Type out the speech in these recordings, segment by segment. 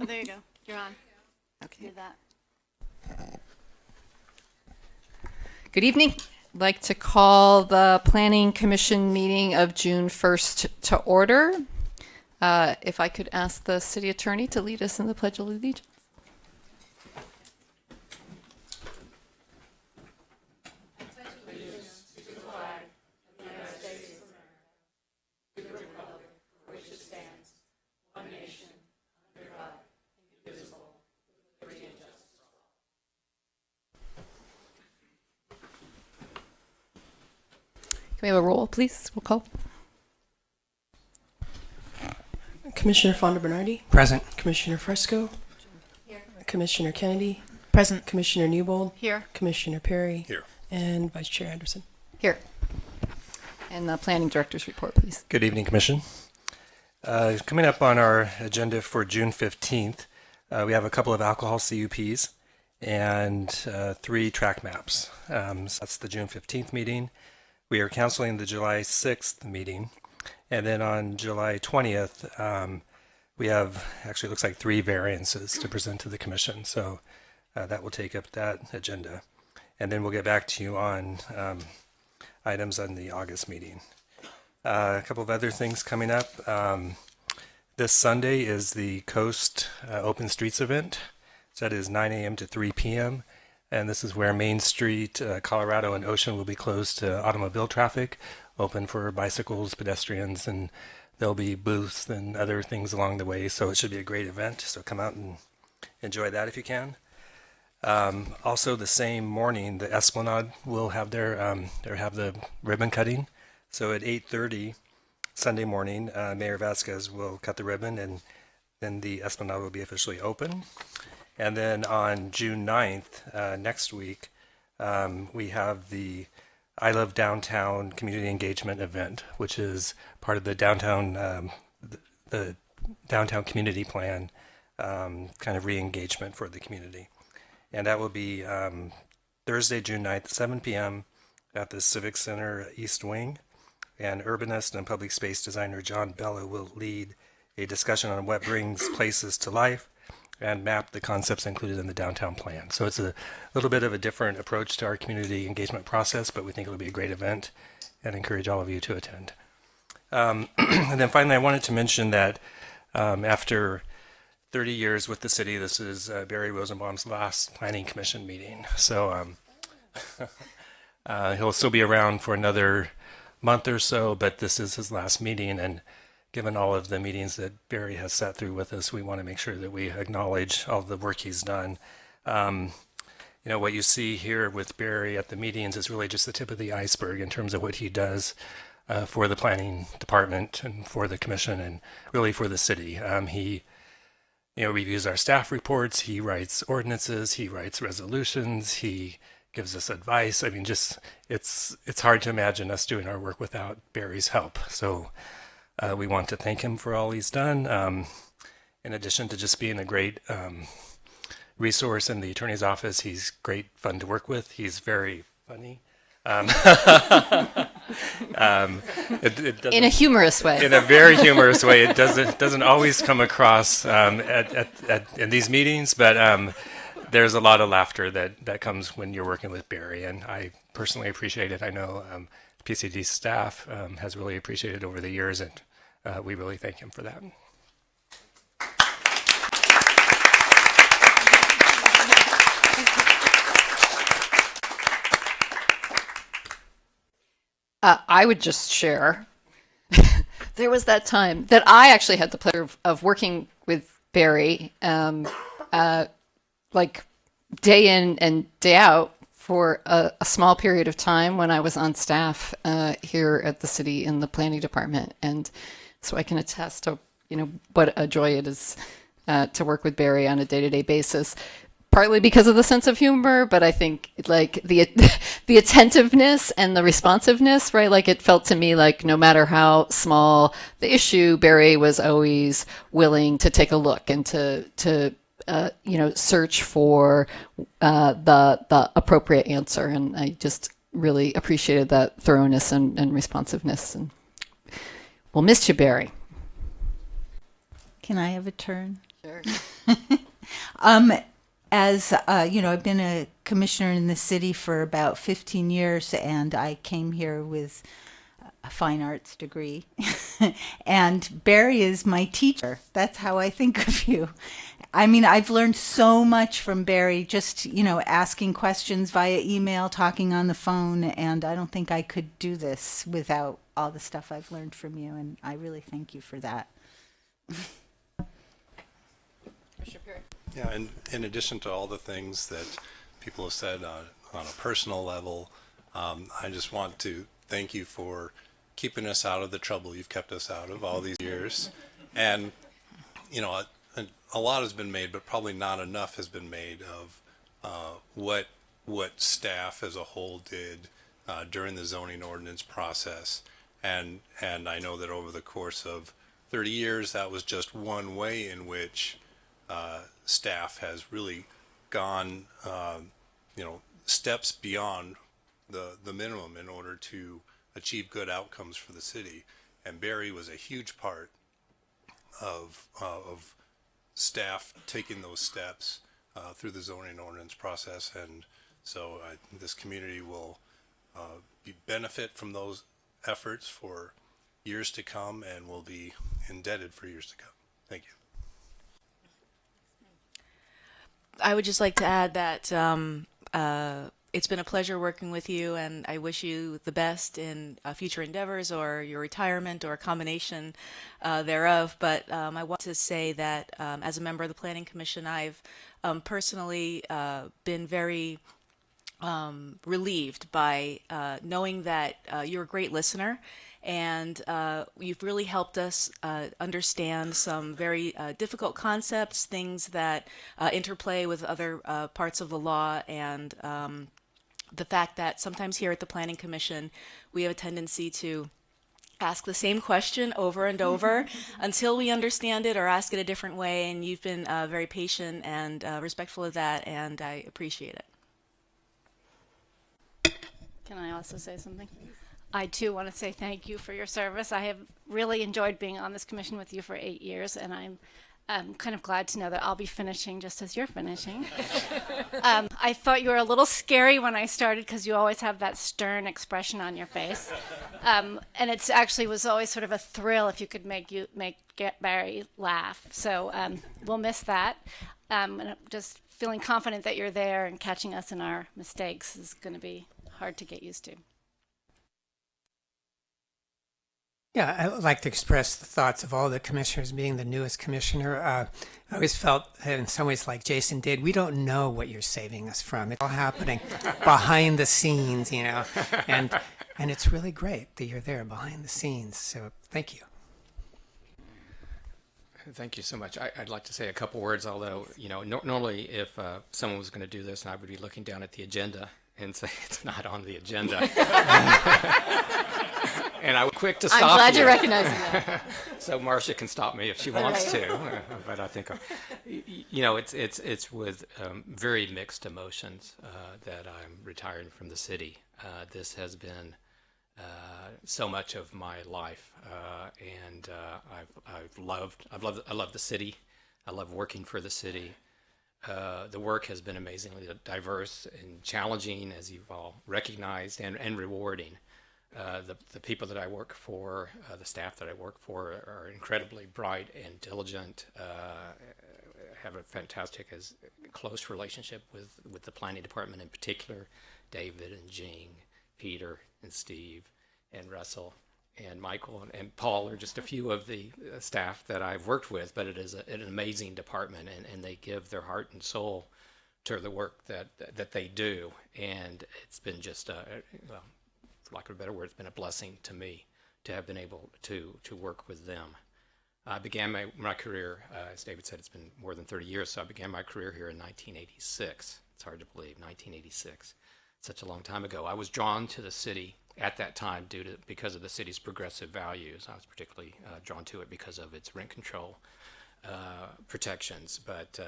Oh, there you go. You're on. Okay. Do that. Good evening. I'd like to call the Planning Commission meeting of June 1st to order. If I could ask the city attorney to lead us in the Pledge of Allegiance. Can we have a roll, please? Roll call. Commissioner Fonda Bernardi. Present. Commissioner Fresco. Here. Commissioner Kennedy. Present. Commissioner Newbold. Here. Commissioner Perry. Here. And Vice Chair Anderson. Here. And the planning director's report, please. Good evening, Commission. Coming up on our agenda for June 15th, we have a couple of alcohol CUPs and 3 track maps. So that's the June 15th meeting. We are canceling the July 6th meeting. And then on July 20th, we have, actually it looks like 3 variances to present to the Commission. So that will take up that agenda. And then we'll get back to you on items on the August meeting. A couple of other things coming up. This Sunday is the Coast Open Streets event. So that is 9 a.m. to 3 p.m. And this is where Main Street, Colorado, and Ocean will be closed to automobile traffic, open for bicycles, pedestrians, and there'll be booths and other things along the way. So it should be a great event. So come out and enjoy that if you can. Also, the same morning, the Esplanade will have their have the ribbon cutting. So at 8:30 Sunday morning, Mayor Vasquez will cut the ribbon, and then the Esplanade will be officially open. And then on June 9th, next week, we have the I Love Downtown Community Engagement event, which is part of the downtown the downtown community plan, kind of re-engagement for the community. And that will be Thursday, June 9th, 7 p.m. at the Civic Center East Wing. And urbanist and public space designer John Bella will lead a discussion on what brings places to life and map the concepts included in the downtown plan. So it's a little bit of a different approach to our community engagement process, but we think it'll be a great event and encourage all of you to attend. And then finally, I wanted to mention that after 30 years with the city, this is Barry Rosenbaum's last planning commission meeting. So he'll still be around for another month or so, but this is his last meeting, and given all of the meetings that Barry has sat through with us, we want to make sure that we acknowledge all the work he's done. You know, what you see here with Barry at the meetings is really just the tip of the iceberg in terms of what he does for the planning department and for the commission and really for the city. He reviews our staff reports, he writes ordinances, he writes resolutions, he gives us advice. I mean, just it's hard to imagine us doing our work without Barry's help. So we want to thank him for all he's done. In addition to just being a great resource in the attorney's office, he's great fun to work with. He's very funny. In a humorous way. In a very humorous way. It doesn't always come across in these meetings, but there's a lot of laughter that comes when you're working with Barry, and I personally appreciate it. I know PCD staff has really appreciated it over the years, and we really thank him for that. I would just share. There was that time that I actually had the pleasure of working with Barry, like day in and day out for a small period of time when I was on staff here at the city in the planning department. And so I can attest to, what a joy it is to work with Barry on a day-to-day basis. Partly because of the sense of humor, but I think like the attentiveness and the responsiveness, right? Like it felt to me like no matter how small the issue, Barry was always willing to take a look and to search for the appropriate answer. And I just really appreciated that thoroughness and responsiveness. And we'll miss you, Barry. Can I have a turn? Sure. As I've been a commissioner in the city for about 15 years, and I came here with a fine arts degree. And Barry is my teacher. That's how I think of you. I mean, I've learned so much from Barry, just, asking questions via email, talking on the phone, and I don't think I could do this without all the stuff I've learned from you, and I really thank you for that. Yeah, and in addition to all the things that people have said on a personal level, I just want to thank you for keeping us out of the trouble you've kept us out of all these years. And, a lot has been made, but probably not enough has been made of what staff as a whole did during the zoning ordinance process. And I know that over the course of 30 years, that was just one way in which staff has really gone, steps beyond the minimum in order to achieve good outcomes for the city. And Barry was a huge part of staff taking those steps through the zoning ordinance process. And so this community will benefit from those efforts for years to come and will be indebted for years to come. Thank you. I would just like to add that it's been a pleasure working with you, and I wish you the best in future endeavors or your retirement or a combination thereof. But I want to say that as a member of the Planning Commission, I've personally been very relieved by knowing that you're a great listener, and you've really helped us understand some very difficult concepts, things that interplay with other parts of the law, and the fact that sometimes here at the Planning Commission we have a tendency to ask the same question over and over until we understand it or ask it a different way, and you've been very patient and respectful of that, and I appreciate it. Can I also say something? I too want to say thank you for your service. I have really enjoyed being on this commission with you for 8 years, and I'm kind of glad to know that I'll be finishing just as you're finishing. I thought you were a little scary when I started because you always have that stern expression on your face, and it's actually was always sort of a thrill if you could get Barry laugh. So we'll miss that. And I'm just feeling confident that you're there and catching us in our mistakes is going to be hard to get used to. Yeah, I would like to express the thoughts of all the commissioners. Being the newest commissioner, I always felt in some ways like Jason did, we don't know what you're saving us from. It's all happening behind the scenes, and it's really great that you're there behind the scenes. So thank you. Thank you so much. I'd like to say a couple words, although, normally if someone was going to do this, and I would be looking down at the agenda and say it's not on the agenda. And I was quick to stop you. I'm glad you're recognizing that. So Marcia can stop me if she wants to. But I think, it's with very mixed emotions that I'm retiring from the city. This has been so much of my life, and I love the city. I love working for the city. The work has been amazingly diverse and challenging, as you've all recognized, and rewarding. The people that I work for, the staff that I work for, are incredibly bright and diligent. Have a fantastic, close relationship with the planning department in particular. David and Jing, Peter and Steve and Russell and Michael and Paul are just a few of the staff that I've worked with, but it is an amazing department, and they give their heart and soul to the work that they do. And it's been just, for lack of a better word, it's been a blessing to me to have been able to work with them. I began my career, as David said, it's been more than 30 years, so I began my career here in 1986. It's hard to believe, 1986. Such a long time ago. I was drawn to the city at that time because of the city's progressive values. I was particularly drawn to it because of its rent control protections, but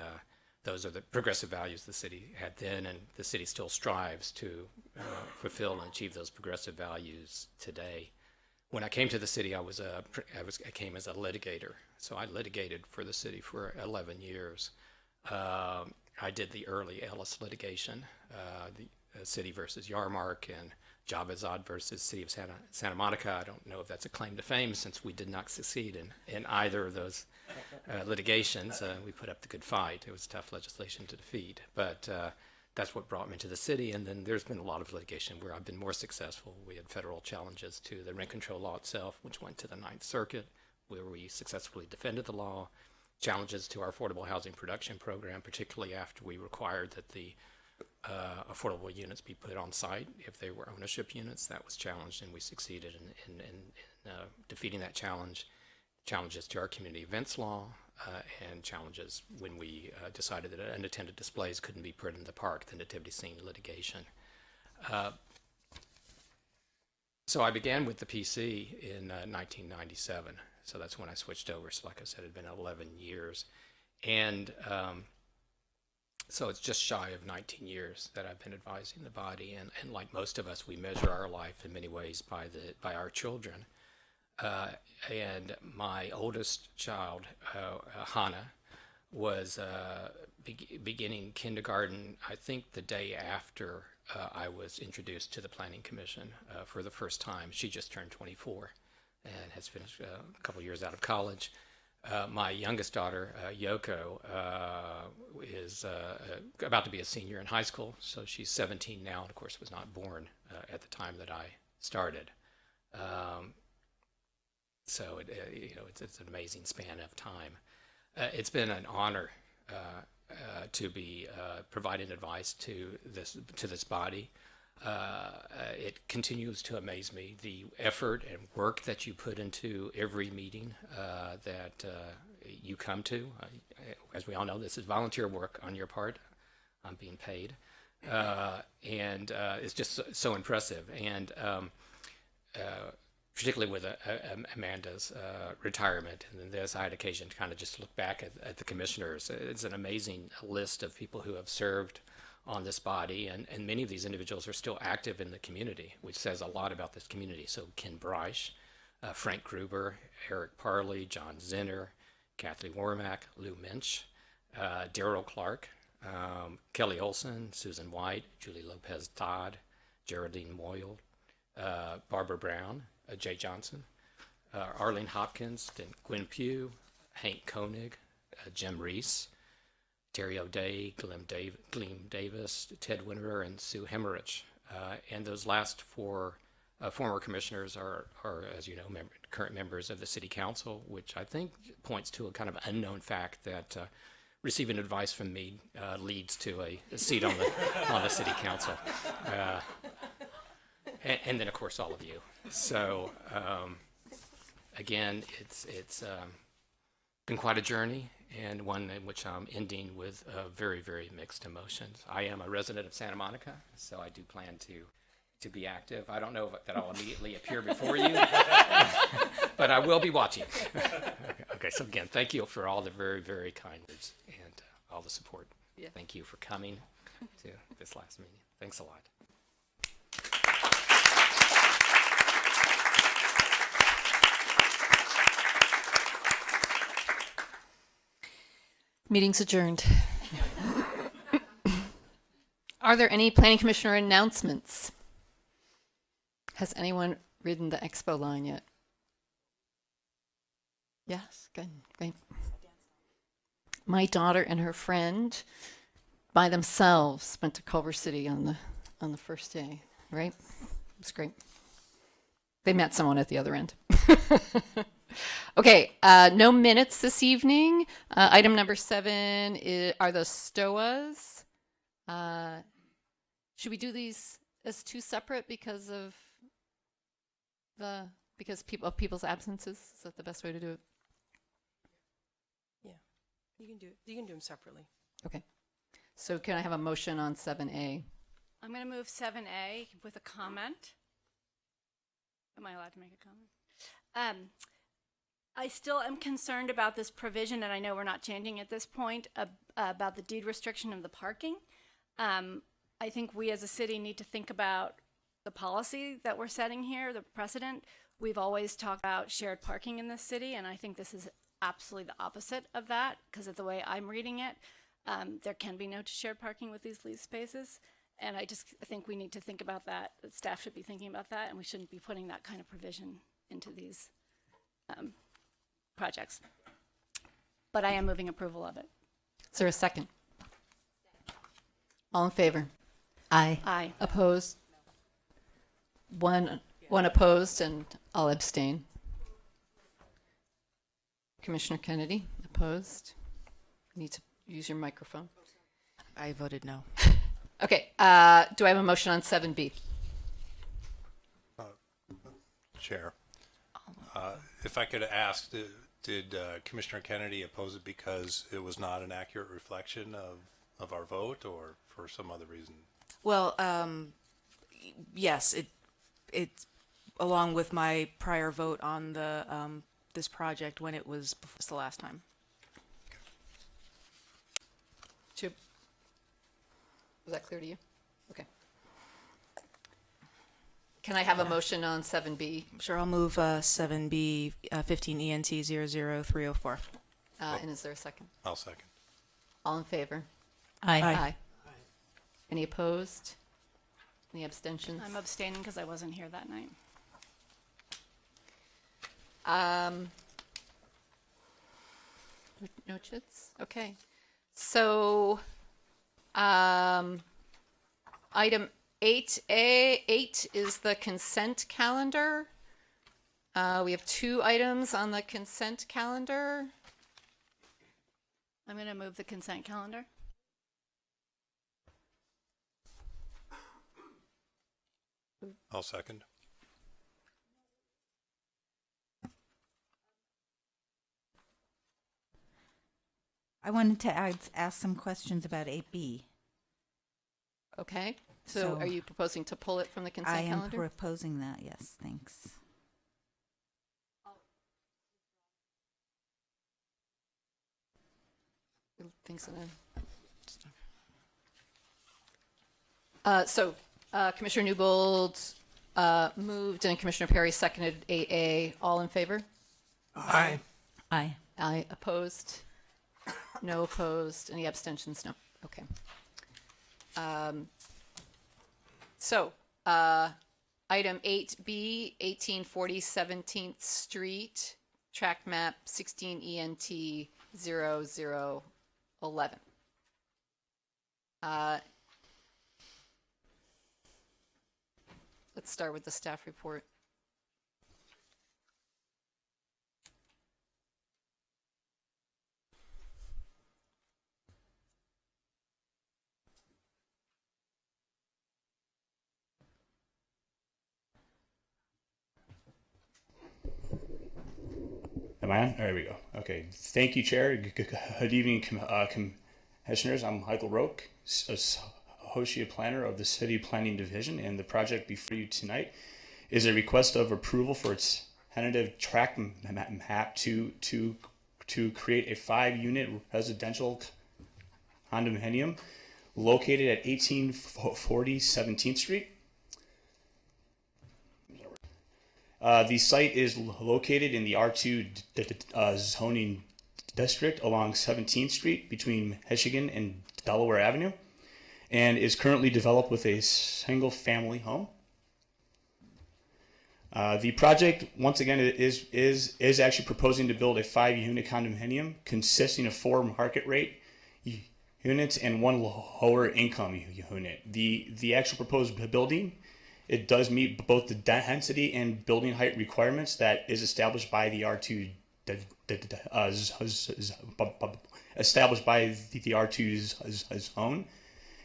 those are the progressive values the city had then, and the city still strives to fulfill and achieve those progressive values today. When I came to the city, I came as a litigator, so I litigated for the city for 11 years. I did the early Ellis litigation, the city versus Yarmark and Jabazad versus City of Santa Monica. I don't know if that's a claim to fame since we did not succeed in either of those litigations. We put up the good fight. It was tough legislation to defeat, but that's what brought me to the city. And then there's been a lot of litigation where I've been more successful. We had federal challenges to the rent control law itself, which went to the Ninth Circuit, where we successfully defended the law. Challenges to our affordable housing production program, particularly after we required that the affordable units be put on site if they were ownership units. That was challenged, and we succeeded in defeating that challenge. Challenges to our community events law, and challenges when we decided that unattended displays couldn't be put in the park, the nativity scene litigation. So I began with the PC in 1997. So that's when I switched over. So like I said, it had been 11 years. And so it's just shy of 19 years that I've been advising the body. And like most of us, we measure our life in many ways by our children. And my oldest child, Hannah, was beginning kindergarten, I think the day after I was introduced to the Planning Commission for the first time. She just turned 24 and has finished a couple years out of college. My youngest daughter, Yoko, is about to be a senior in high school, so she's 17 now, and of course was not born at the time that I started. So it's an amazing span of time. It's been an honor to be providing advice to this body. It continues to amaze me, the effort and work that you put into every meeting that you come to. As we all know, this is volunteer work on your part. I'm being paid. And it's just so impressive. And particularly with Amanda's retirement and then this, I had occasion to kind of just look back at the commissioners. It's an amazing list of people who have served on this body, and many of these individuals are still active in the community, which says a lot about this community. So Ken Breisch, Frank Gruber, Eric Parley, John Zinner, Kathy Wormack, Lou Minch, Daryl Clark, Kelly Olson, Susan White, Julie Lopez Todd, Geraldine Moyle, Barbara Brown, Jay Johnson, Arlene Hopkins, then Gwen Pugh, Hank Koenig, Jim Reese, Terry O'Day, Gleam Davis, Ted Winterer, and Sue Hemmerich. And those last four former commissioners are, as you know, current members of the City Council, which I think points to a kind of unknown fact that receiving advice from me leads to a seat on the City Council. And then, of course, all of you. So, again, it's been quite a journey, and one in which I'm ending with very, very mixed emotions. I am a resident of Santa Monica, so I do plan to be active. I don't know that I'll immediately appear before you, but I will be watching. Okay, so again, thank you for all the very, very kind words and all the support. Yeah. Thank you for coming to this last meeting. Thanks a lot. Meeting's adjourned. Are there any planning commissioner announcements? Has anyone ridden the expo line yet? Yes, good, great. My daughter and her friend, by themselves, went to Culver City on the first day. Right? It was great. They met someone at the other end. Okay, no minutes this evening. Item number 7 are the STOAs. Should we do these as two separate because of people's absences? Is that the best way to do it? Yeah, you can do them separately. Okay. So can I have a motion on 7A? I'm going to move 7A with a comment. Am I allowed to make a comment? I still am concerned about this provision, and I know we're not changing at this point, about the deed restriction of the parking. I think we as a city need to think about the policy that we're setting here, the precedent. We've always talked about shared parking in this city, and I think this is absolutely the opposite of that because of the way I'm reading it. There can be no shared parking with these lease spaces. And I think we need to think about that. Staff should be thinking about that, and we shouldn't be putting that kind of provision into these projects. But I am moving approval of it. Is there a second? All in favor? Aye. Aye. Opposed? One opposed, and I'll abstain. Commissioner Kennedy, opposed. You need to use your microphone. I voted no. Okay, do I have a motion on 7B? Chair, if I could ask, did Commissioner Kennedy oppose it because it was not an accurate reflection of our vote, or for some other reason? Well, yes, it along with my prior vote on the this project when it was the last time. Chip? Was that clear to you? Okay. Can I have a motion on 7B? Sure, I'll move 7B 15 ENT 00304. And is there a second? I'll second. All in favor? Aye. Any opposed? Any abstentions? I'm abstaining because I wasn't here that night. No chits? Okay. So, item 8 is the consent calendar. We have 2 items on the consent calendar. I'm going to move the consent calendar. I'll second. I wanted to ask some questions about 8B. Okay. So are you proposing to pull it from the consent I am calendar? proposing that, yes, thanks. Thanks, Commissioner Newbold moved and Commissioner Perry seconded 8A. All in favor? Aye. Aye. Aye. Opposed? No opposed. Any abstentions? No. Okay. Item 8B, 1840 17th Street, tract map 16 ENT 0011. Let's start with the staff report. Am I on? There we go. Okay. Thank you, Chair. Good evening, Commissioners. I'm Michael Roque, Associate Planner of the City Planning Division, and the project before you tonight is a request of approval for its tentative tract map to create a 5-unit residential condominium located at 1840 17th Street. The site is located in the R2 zoning district along 17th Street between Michigan and Delaware Avenue, and is currently developed with a single-family home. The project, once again, is actually proposing to build a 5-unit condominium consisting of 4 market rate units and 1 lower income unit. The actual proposed building, it does meet both the density and building height requirements that is established by the R2 established by the R2 zone,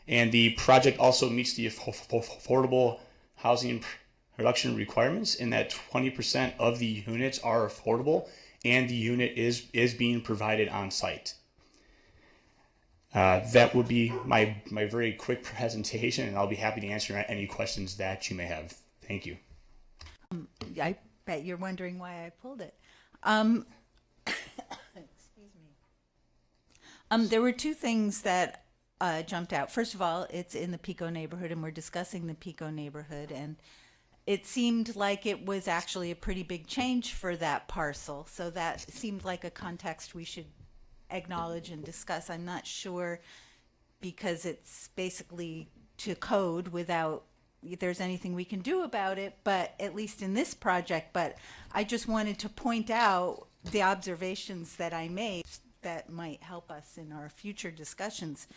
and the project also meets the affordable housing production requirements in that 20% of the units are affordable, and the unit is being provided on site. That would be my very quick presentation, and I'll be happy to answer any questions that you may have. Thank you. I bet you're wondering why I pulled it. Excuse me. There were 2 things that jumped out. First of all, it's in the Pico neighborhood, and we're discussing the Pico neighborhood, and it seemed like it was actually a pretty big change for that parcel. So that seemed like a context we should acknowledge and discuss. I'm not sure because it's basically to code without if there's anything we can do about it, but at least in this project. But I just wanted to point out the observations that I made that might help us in our future discussions.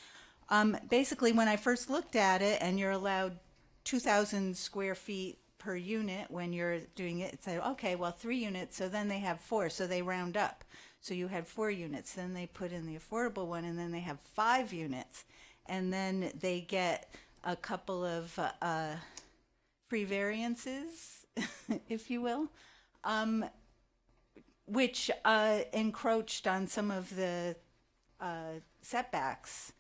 Basically, when I first looked at it, and you're allowed 2,000 square feet per unit when you're doing it, it said, okay, well, 3 units, so then they have 4, so they round up. So you had 4 units, then they put in the affordable one, and then they have 5 units. And then they get a couple of free variances, if you will, which encroached on some of the setbacks.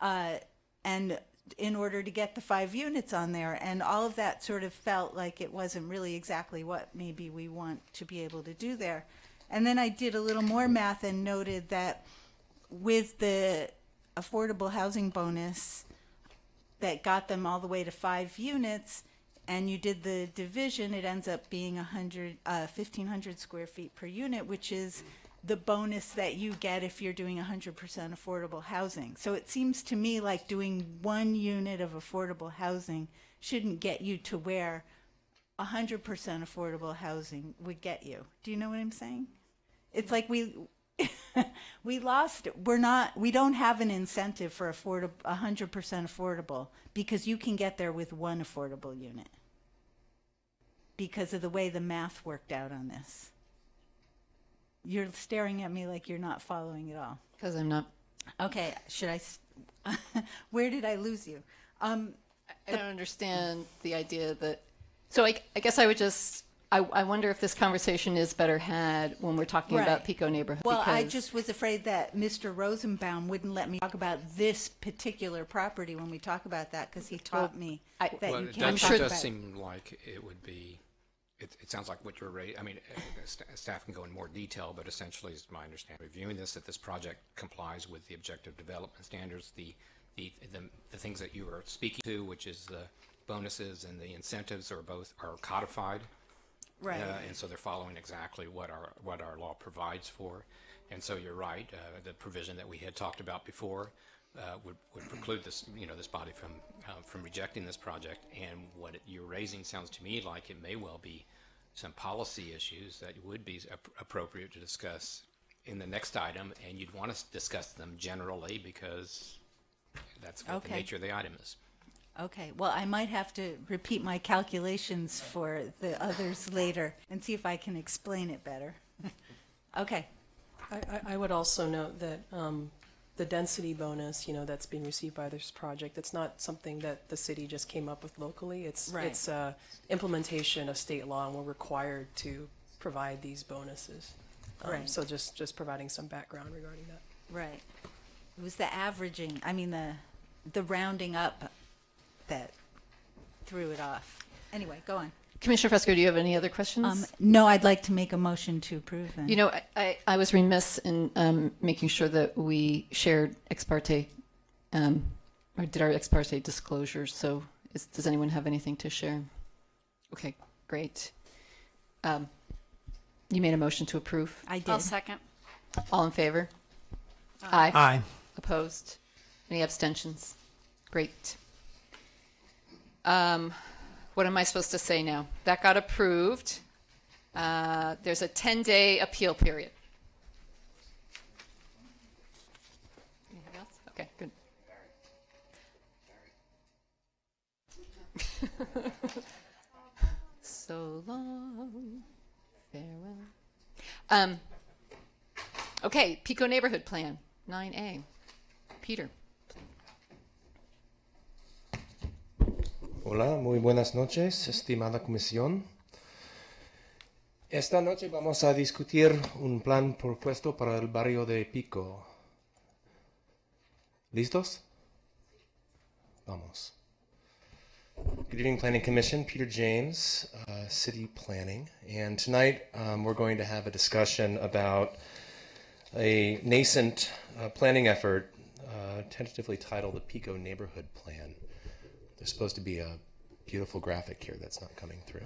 And in order to get the 5 units on there, and all of that sort of felt like it wasn't really exactly what maybe we want to be able to do there. And then I did a little more math and noted that with the affordable housing bonus that got them all the way to 5 units, and you did the division, it ends up being 1,500 square feet per unit, which is the bonus that you get if you're doing 100% affordable housing. So it seems to me like doing 1 unit of affordable housing shouldn't get you to where 100% affordable housing would get you. Do you know what I'm saying? It's like we don't have an incentive for 100% affordable because you can get there with 1 affordable unit because of the way the math worked out on this. You're staring at me like you're not following at all. Because I'm not. Okay, where did I lose you? I don't understand the idea that. So I guess I would just. I wonder if this conversation is better had when we're talking Right. about Pico neighborhood. Well, I because- just was afraid that Mr. Rosenbaum wouldn't let me talk about this particular property when we talk about that because he taught me that Well, you it can't does, talk it does about. seem like it would be. It sounds like what you're raising. I mean, staff can go in more detail, but essentially, is my understanding, reviewing this, that this project complies with the objective development standards, the things that you are speaking to, which is the bonuses and the incentives, are codified. Right. And so they're following exactly what our law provides for. And so you're right. The provision that we had talked about before would preclude this body from rejecting this project. And what you're raising sounds to me like it may well be some policy issues that would be appropriate to discuss in the next item, and you'd want to discuss them generally because that's what the Okay. nature of the item is. Okay, well, I might have to repeat my calculations for the others later and see if I can explain it better. Okay. I would also note that the density bonus, that's being received by this project, it's not something that the city just came up with locally. It's Right. it's implementation of state law, and we're required to provide these bonuses. Right. So just providing some background regarding that. Right. It was the averaging, the rounding up that threw it off. Anyway, go on. Commissioner Fresco, do you have any other questions? No, I'd like to make a motion to approve then. You know, I was remiss in making sure that we shared ex parte, or did our ex parte disclosures. So does anyone have anything to share? Okay, great. You made a motion to approve. I did. I'll second. All in favor? Aye. Aye. Opposed? Any abstentions? Great. What am I supposed to say now? That got approved. There's a 10-day appeal period. Anything else? Okay, good. So long, farewell. Okay, Pico Neighborhood Plan, 9A. Peter. Hola, muy buenas noches, estimada comisión. Esta noche vamos a discutir un plan propuesto para el barrio de Pico. ¿Listos? Vamos. Good evening, Planning Commission. Peter James, City Planning. And tonight we're going to have a discussion about a nascent planning effort tentatively titled the Pico Neighborhood Plan. There's supposed to be a beautiful graphic here that's not coming through.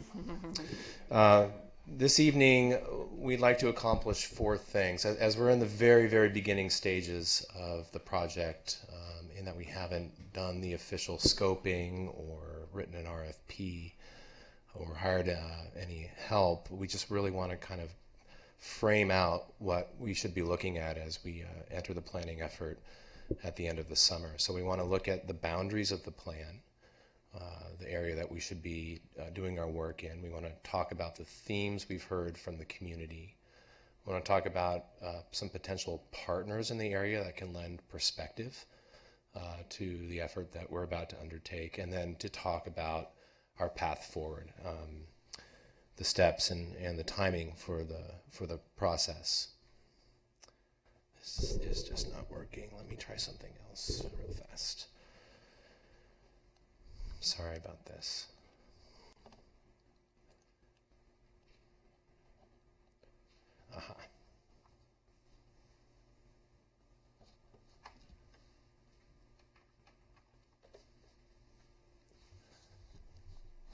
this evening, we'd like to accomplish four things. As we're in the very, very beginning stages of the project, in that we haven't done the official scoping or written an RFP or hired any help, we just really want to kind of frame out what we should be looking at as we enter the planning effort at the end of the summer. So we want to look at the boundaries of the plan, the area that we should be doing our work in. We want to talk about the themes we've heard from the community. We want to talk about some potential partners in the area that can lend perspective to the effort that we're about to undertake, and then to talk about our path forward, the steps and the timing for the process. This is just not working. Let me try something else real fast. Sorry about this. Aha.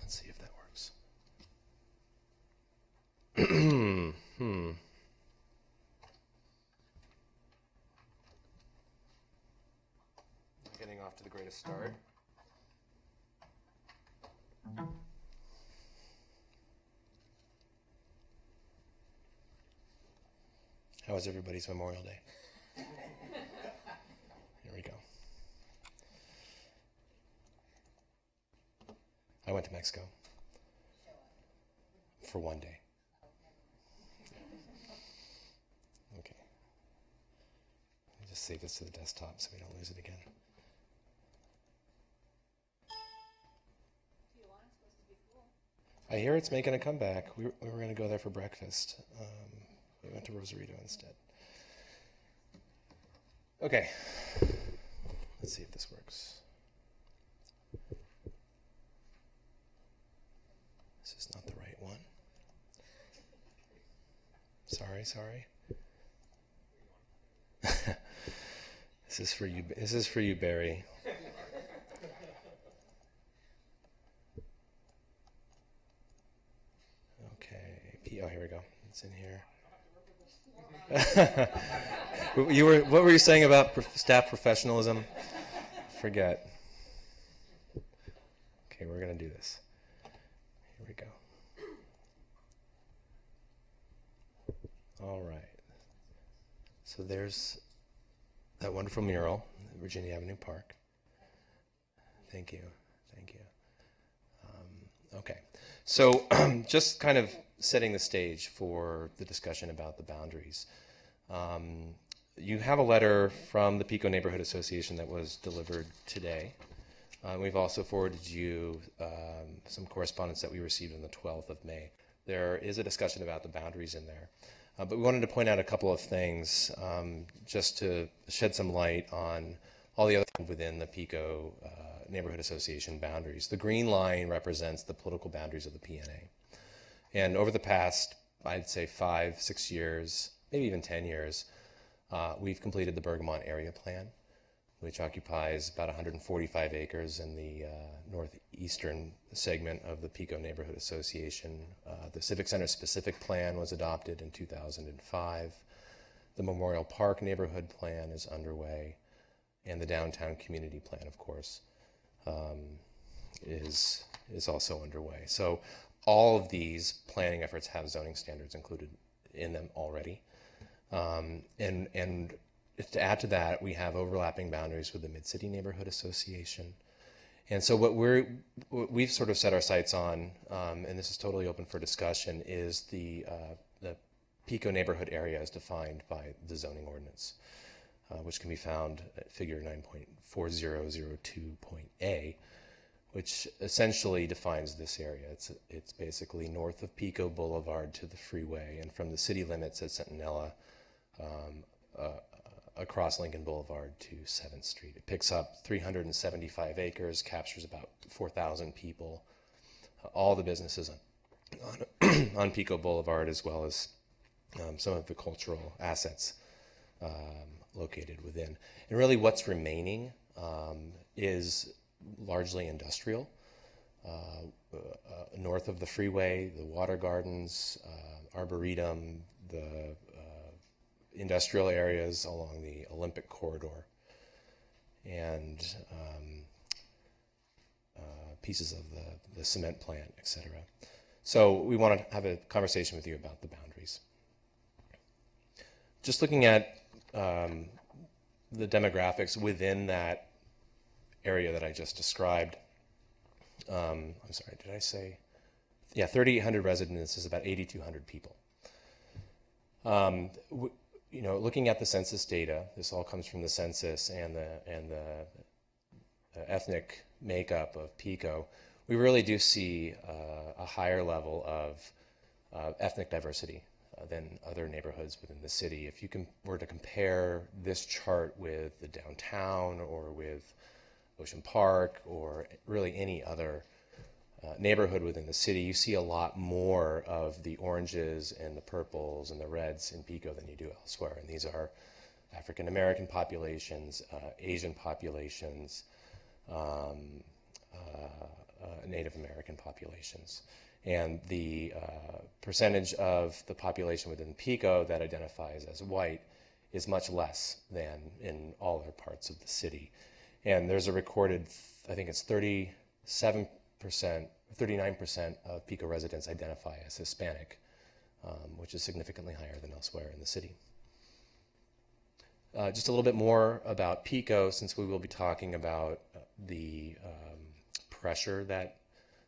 Let's see if that works. Getting off to the greatest start. How was everybody's Memorial Day? Here we go. I went to Mexico for one day. Okay. Let me just save this to the desktop so we don't lose it again. I hear it's making a comeback. We were going to go there for breakfast. We went to Rosarito instead. Okay. Let's see if this works. This is not the right one. Sorry. This is for you. This is for you, Barry. Okay. Oh, here we go. It's in here. What were you saying about staff professionalism? Forget. Okay, we're going to do this. Here we go. All right. So there's that wonderful mural at Virginia Avenue Park. Thank you. Okay. So just kind of setting the stage for the discussion about the boundaries. You have a letter from the Pico Neighborhood Association that was delivered today. We've also forwarded you some correspondence that we received on the 12th of May. There is a discussion about the boundaries in there. But we wanted to point out a couple of things just to shed some light on all the other things within the Pico Neighborhood Association boundaries. The green line represents the political boundaries of the PNA. And over the past, I'd say 5-6 years, maybe even 10 years, we've completed the Bergamot Area Plan, which occupies about 145 acres in the northeastern segment of the Pico Neighborhood Association. The Civic Center Specific Plan was adopted in 2005. The Memorial Park Neighborhood Plan is underway, and the Downtown Community Plan, of course, is also underway. So all of these planning efforts have zoning standards included in them already. And to add to that, we have overlapping boundaries with the Mid-City Neighborhood Association. And so what we've sort of set our sights on, and this is totally open for discussion, is the Pico neighborhood area as defined by the zoning ordinance, which can be found at figure 9.4002.A, which essentially defines this area. It's basically north of Pico Boulevard to the freeway, and from the city limits at Centinela across Lincoln Boulevard to 7th Street. It picks up 375 acres, captures about 4,000 people, all the businesses on Pico Boulevard, as well as some of the cultural assets located within. And really what's remaining is largely industrial. north of the freeway, the Water Gardens, Arboretum, the industrial areas along the Olympic corridor, and pieces of the cement plant, etc. So we want to have a conversation with you about the boundaries. Just looking at the demographics within that area that I just described. I'm sorry, did I say? Yeah, 3,800 residents is about 8,200 people. Looking at the census data, this all comes from the census and the ethnic makeup of Pico. We really do see a higher level of ethnic diversity than other neighborhoods within the city. If you were to compare this chart with the downtown or with Ocean Park or really any other neighborhood within the city, you see a lot more of the oranges and the purples and the reds in Pico than you do elsewhere. And these are African American populations, Asian populations, Native American populations. And the percentage of the population within Pico that identifies as white is much less than in all other parts of the city. And there's a recorded, I think it's 39% of Pico residents identify as Hispanic, which is significantly higher than elsewhere in the city. Just a little bit more about Pico, since we will be talking about the pressure that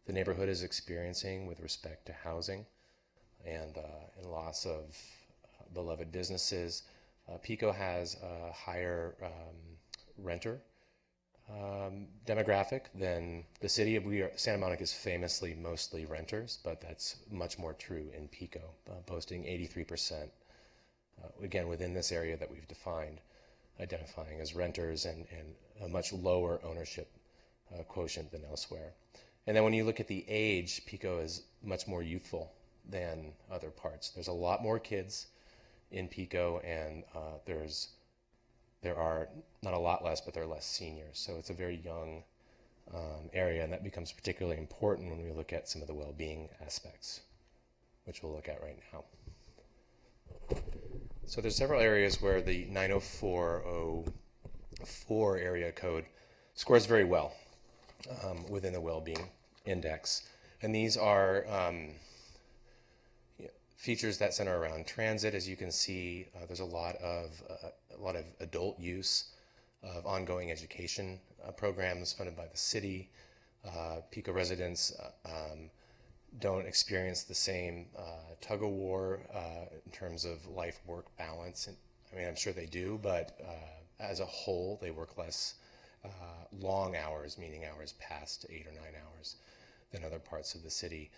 the neighborhood is experiencing with respect to housing and loss of beloved businesses. Pico has a higher renter demographic than the city. Santa Monica is famously mostly renters, but that's much more true in Pico, boasting 83%, again, within this area that we've defined, identifying as renters and a much lower ownership quotient than elsewhere. And then when you look at the age, Pico is much more youthful than other parts. There's a lot more kids in Pico, and there are not a lot less, but there are less seniors. So it's a very young area, and that becomes particularly important when we look at some of the well-being aspects, which we'll look at right now. So there's several areas where the 90404 area code scores very well within the well-being index. And these are features that center around transit. As you can see, there's a lot of adult use of ongoing education programs funded by the city. Pico residents don't experience the same tug of war in terms of life-work balance. And, I mean, I'm sure they do, but as a whole, they work less long hours, meaning hours past 8 or 9 hours, than other parts of the city.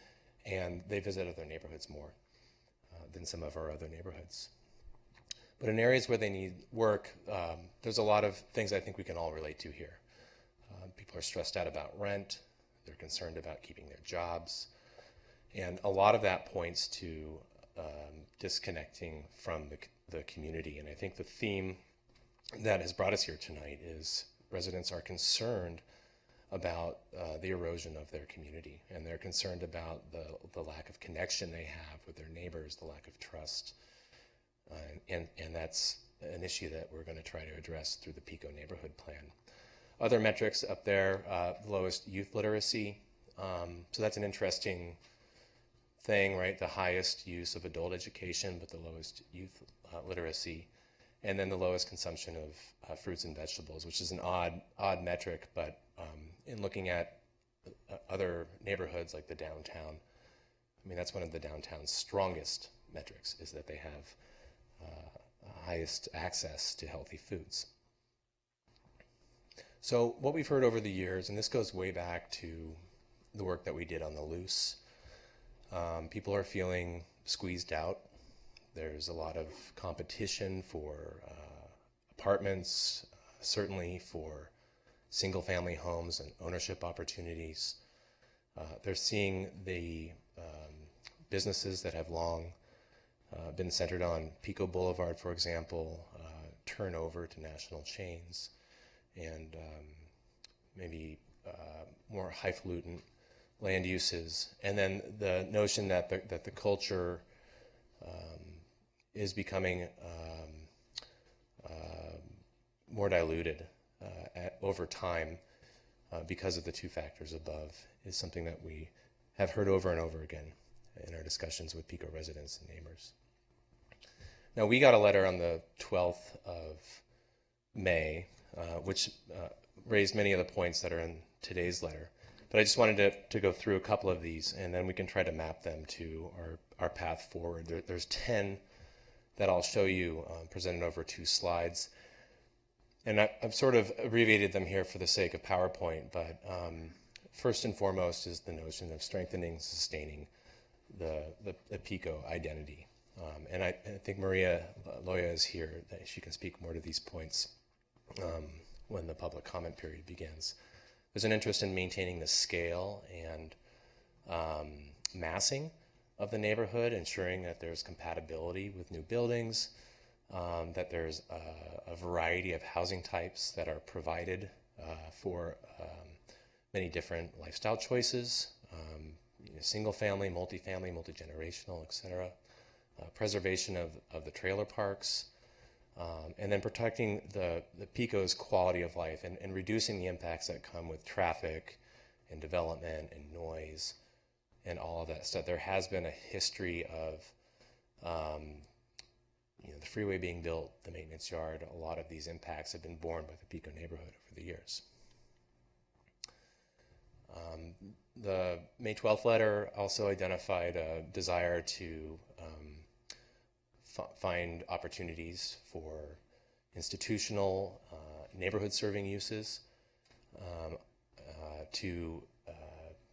And they visit other neighborhoods more than some of our other neighborhoods. But in areas where they need work, there's a lot of things I think we can all relate to here. People are stressed out about rent. They're concerned about keeping their jobs. And a lot of that points to disconnecting from the community. And I think the theme that has brought us here tonight is residents are concerned about the erosion of their community, and they're concerned about the lack of connection they have with their neighbors, the lack of trust, and that's an issue that we're going to try to address through the Pico Neighborhood Plan. Other metrics up there, the lowest youth literacy, so that's an interesting thing, right? The highest use of adult education, but the lowest youth literacy, and then the lowest consumption of fruits and vegetables, which is an odd metric, but in looking at other neighborhoods like the downtown, I mean, that's one of the downtown's strongest metrics, is that they have highest access to healthy foods. So what we've heard over the years, and this goes way back to the work that we did on the Loose, people are feeling squeezed out. There's a lot of competition for apartments, certainly for single-family homes and ownership opportunities. They're seeing the businesses that have long been centered on Pico Boulevard, for example, turn over to national chains and maybe more highfalutin land uses, and then the notion that the culture is becoming more diluted over time because of the two factors above is something that we have heard over and over again in our discussions with PICO residents and neighbors. Now, we got a letter on the 12th of May, which raised many of the points that are in today's letter. But I just wanted to go through a couple of these, and then we can try to map them to our path forward. There's 10 that I'll show you presented over 2 slides. And I've sort of abbreviated them here for the sake of PowerPoint, but first and foremost is the notion of strengthening, sustaining the PICO identity. And I think Maria Loya is here, that she can speak more to these points when the public comment period begins. There's an interest in maintaining the scale and massing of the neighborhood, ensuring that there's compatibility with new buildings, that there's a variety of housing types that are provided for many different lifestyle choices, single family, multifamily, multi-generational, etc. Preservation of the trailer parks, and then protecting the PICO's quality of life and reducing the impacts that come with traffic and development and noise and all of that stuff. There has been a history of the freeway being built, the maintenance yard. A lot of these impacts have been borne by the PICO neighborhood over the years. The May 12th letter also identified a desire to find opportunities for institutional neighborhood serving uses, to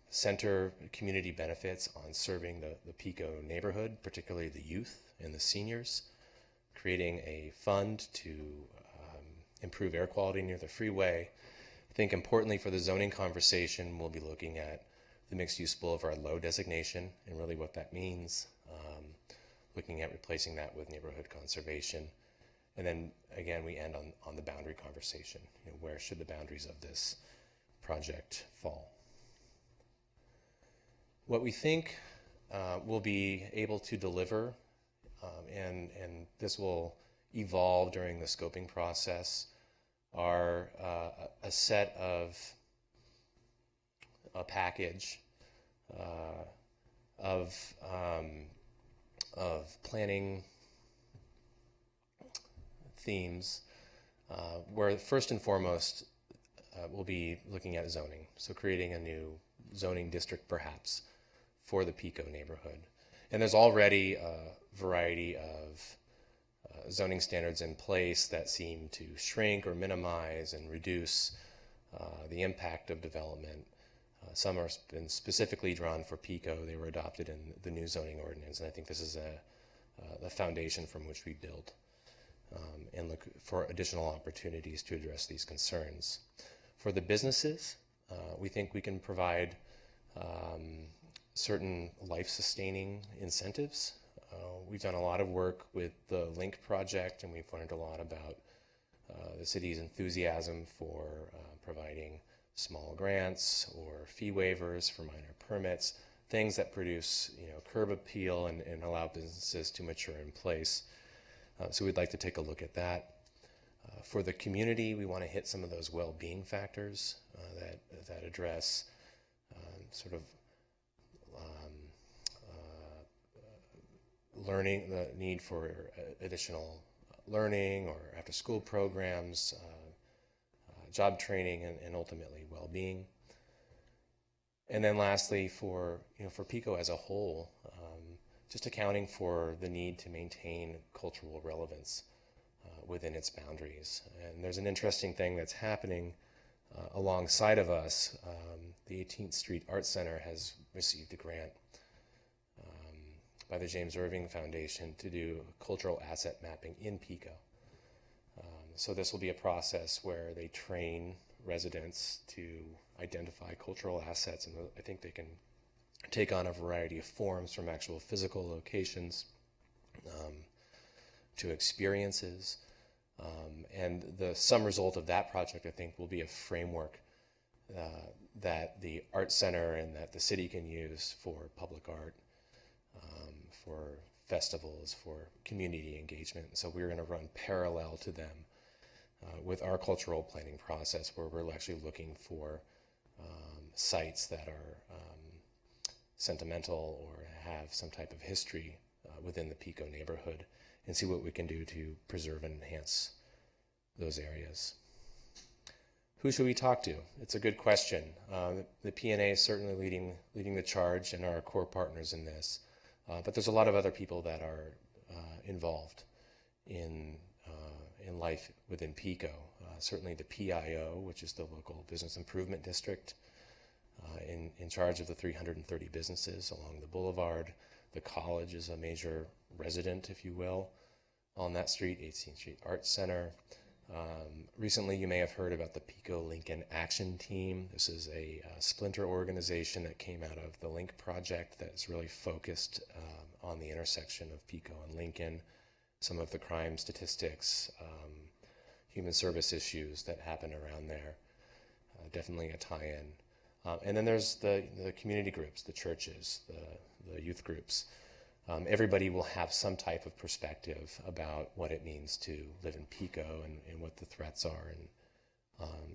center community benefits on serving the PICO neighborhood, particularly the youth and the seniors, creating a fund to improve air quality near the freeway. I think importantly for the zoning conversation, we'll be looking at the mixed-use boulevard low designation and really what that means, looking at replacing that with neighborhood conservation. And then again, we end on the boundary conversation. Where should the boundaries of this project fall? What we think we'll be able to deliver, and this will evolve during the scoping process, are a set of a package of planning themes, where first and foremost we'll be looking at zoning, so creating a new zoning district perhaps for the PICO neighborhood. And there's already a variety of zoning standards in place that seem to shrink or minimize and reduce the impact of development. Some have been specifically drawn for PICO. They were adopted in the new zoning ordinance, and I think this is the foundation from which we build and look for additional opportunities to address these concerns. For the businesses, we think we can provide certain life-sustaining incentives. We've done a lot of work with the LINK project, and we've learned a lot about the city's enthusiasm for providing small grants or fee waivers for minor permits, things that produce curb appeal and allow businesses to mature in place. So we'd like to take a look at that. For the community, we want to hit some of those well-being factors that address sort of learning, the need for additional learning or after-school programs, job training, and ultimately well-being. And then lastly, for PICO as a whole, just accounting for the need to maintain cultural relevance within its boundaries. And there's an interesting thing that's happening alongside of us. The 18th Street Art Center has received a grant by the James Irving Foundation to do cultural asset mapping in PICO. So this will be a process where they train residents to identify cultural assets, and I think they can take on a variety of forms, from actual physical locations to experiences. And the sum result of that project, I think, will be a framework that the art center and that the city can use for public art, for festivals, for community engagement. So we're going to run parallel to them with our cultural planning process, where we're actually looking for sites that are sentimental or have some type of history within the Pico neighborhood, and see what we can do to preserve and enhance those areas. Who should we talk to? It's a good question. The PNA is certainly leading the charge and are our core partners in this. But there's a lot of other people that are involved in life within Pico. Certainly the PIO, which is the local business improvement district, in charge of the 330 businesses along the boulevard. The college is a major resident, if you will, on that street, 18th Street Arts Center. Recently, you may have heard about the Pico Lincoln Action Team. This is a splinter organization that came out of the Link Project that's really focused on the intersection of Pico and Lincoln, some of the crime statistics, human service issues that happen around there. Definitely a tie-in. And then there's the community groups, the churches, the youth groups. Everybody will have some type of perspective about what it means to live in Pico and what the threats are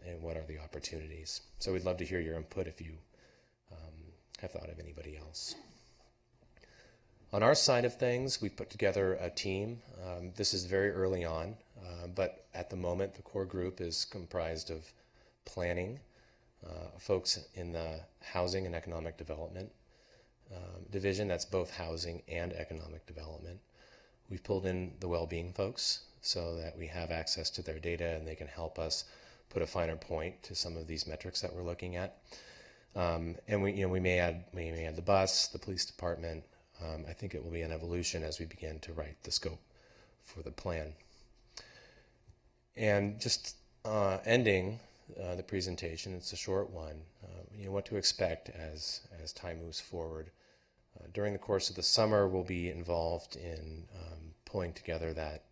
and what are the opportunities. So we'd love to hear your input if you have thought of anybody else. On our side of things, we've put together a team. This is very early on, but at the moment the core group is comprised of planning, folks in the housing and economic development division, that's both housing and economic development. We've pulled in the well-being folks so that we have access to their data and they can help us put a finer point to some of these metrics that we're looking at. And we may add the bus, the police department. I think it will be an evolution as we begin to write the scope for the plan. And just ending the presentation, it's a short one. What to expect as time moves forward. During the course of the summer, we'll be involved in pulling together that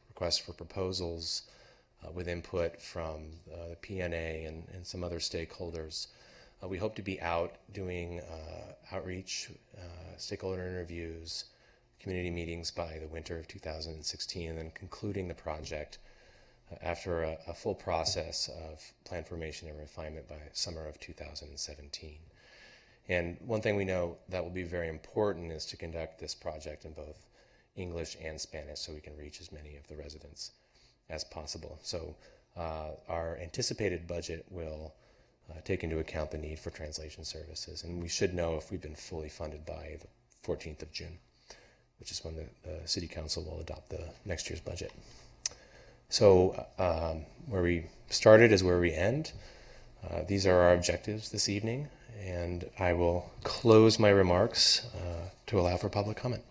request for proposals with input from the PNA and some other stakeholders. We hope to be out doing outreach, stakeholder interviews, community meetings by the winter of 2016, and then concluding the project after a full process of plan formation and refinement by summer of 2017. And one thing we know that will be very important is to conduct this project in both English and Spanish so we can reach as many of the residents as possible. So our anticipated budget will take into account the need for translation services, and we should know if we've been fully funded by the 14th of June, which is when the City Council will adopt the next year's budget. So where we started is where we end. These are our objectives this evening, and I will close my remarks to allow for public comment.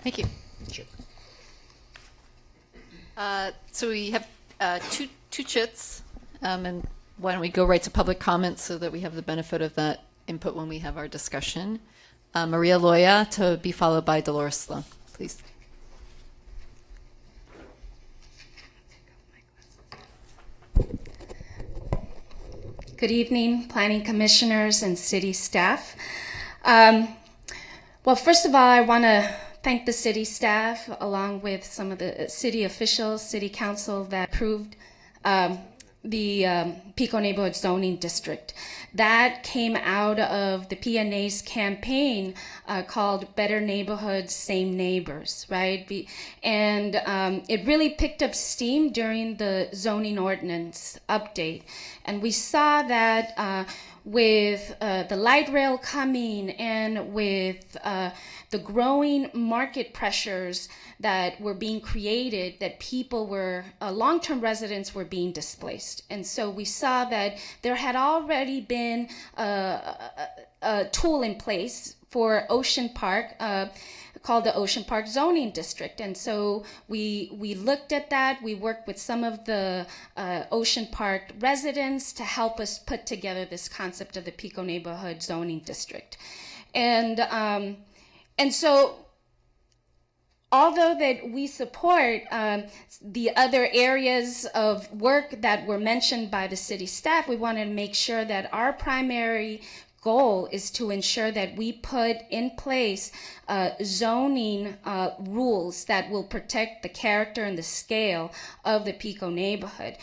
Thank you. Sure. So we have two chits, and why don't we go right to public comments so that we have the benefit of that input when we have our discussion. Maria Loya to be followed by Dolores Sloan, please. Good evening, planning commissioners and city staff. Well, first of all, I want to thank the city staff along with some of the city officials, city council that approved the Pico Neighborhood Zoning District. That came out of the PNA's campaign called Better Neighborhoods, Same Neighbors, right? And it really picked up steam during the zoning ordinance update. And we saw that with the light rail coming and with the growing market pressures that were being created, that people were, long-term residents were being displaced. And so we saw that there had already been a tool in place for Ocean Park called the Ocean Park Zoning District. And so we looked at that. We worked with some of the Ocean Park residents to help us put together this concept of the Pico Neighborhood Zoning District. And so although that we support the other areas of work that were mentioned by the city staff, we want to make sure that our primary goal is to ensure that we put in place zoning rules that will protect the character and the scale of the Pico neighborhood.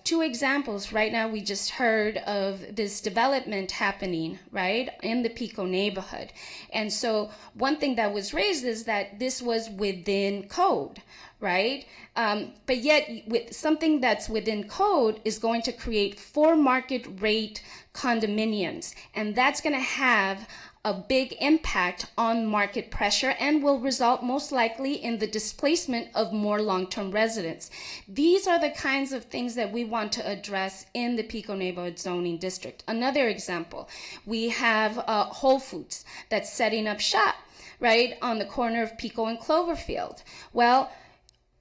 2 examples. Right now, we just heard of this development happening, right, in the Pico neighborhood. And so one thing that was raised is that this was within code, right? But yet, with something that's within code is going to create 4 market rate condominiums, and that's going to have a big impact on market pressure and will result most likely in the displacement of more long-term residents. These are the kinds of things that we want to address in the Pico Neighborhood Zoning District. Another example, we have Whole Foods that's setting up shop right on the corner of Pico and Cloverfield. Well,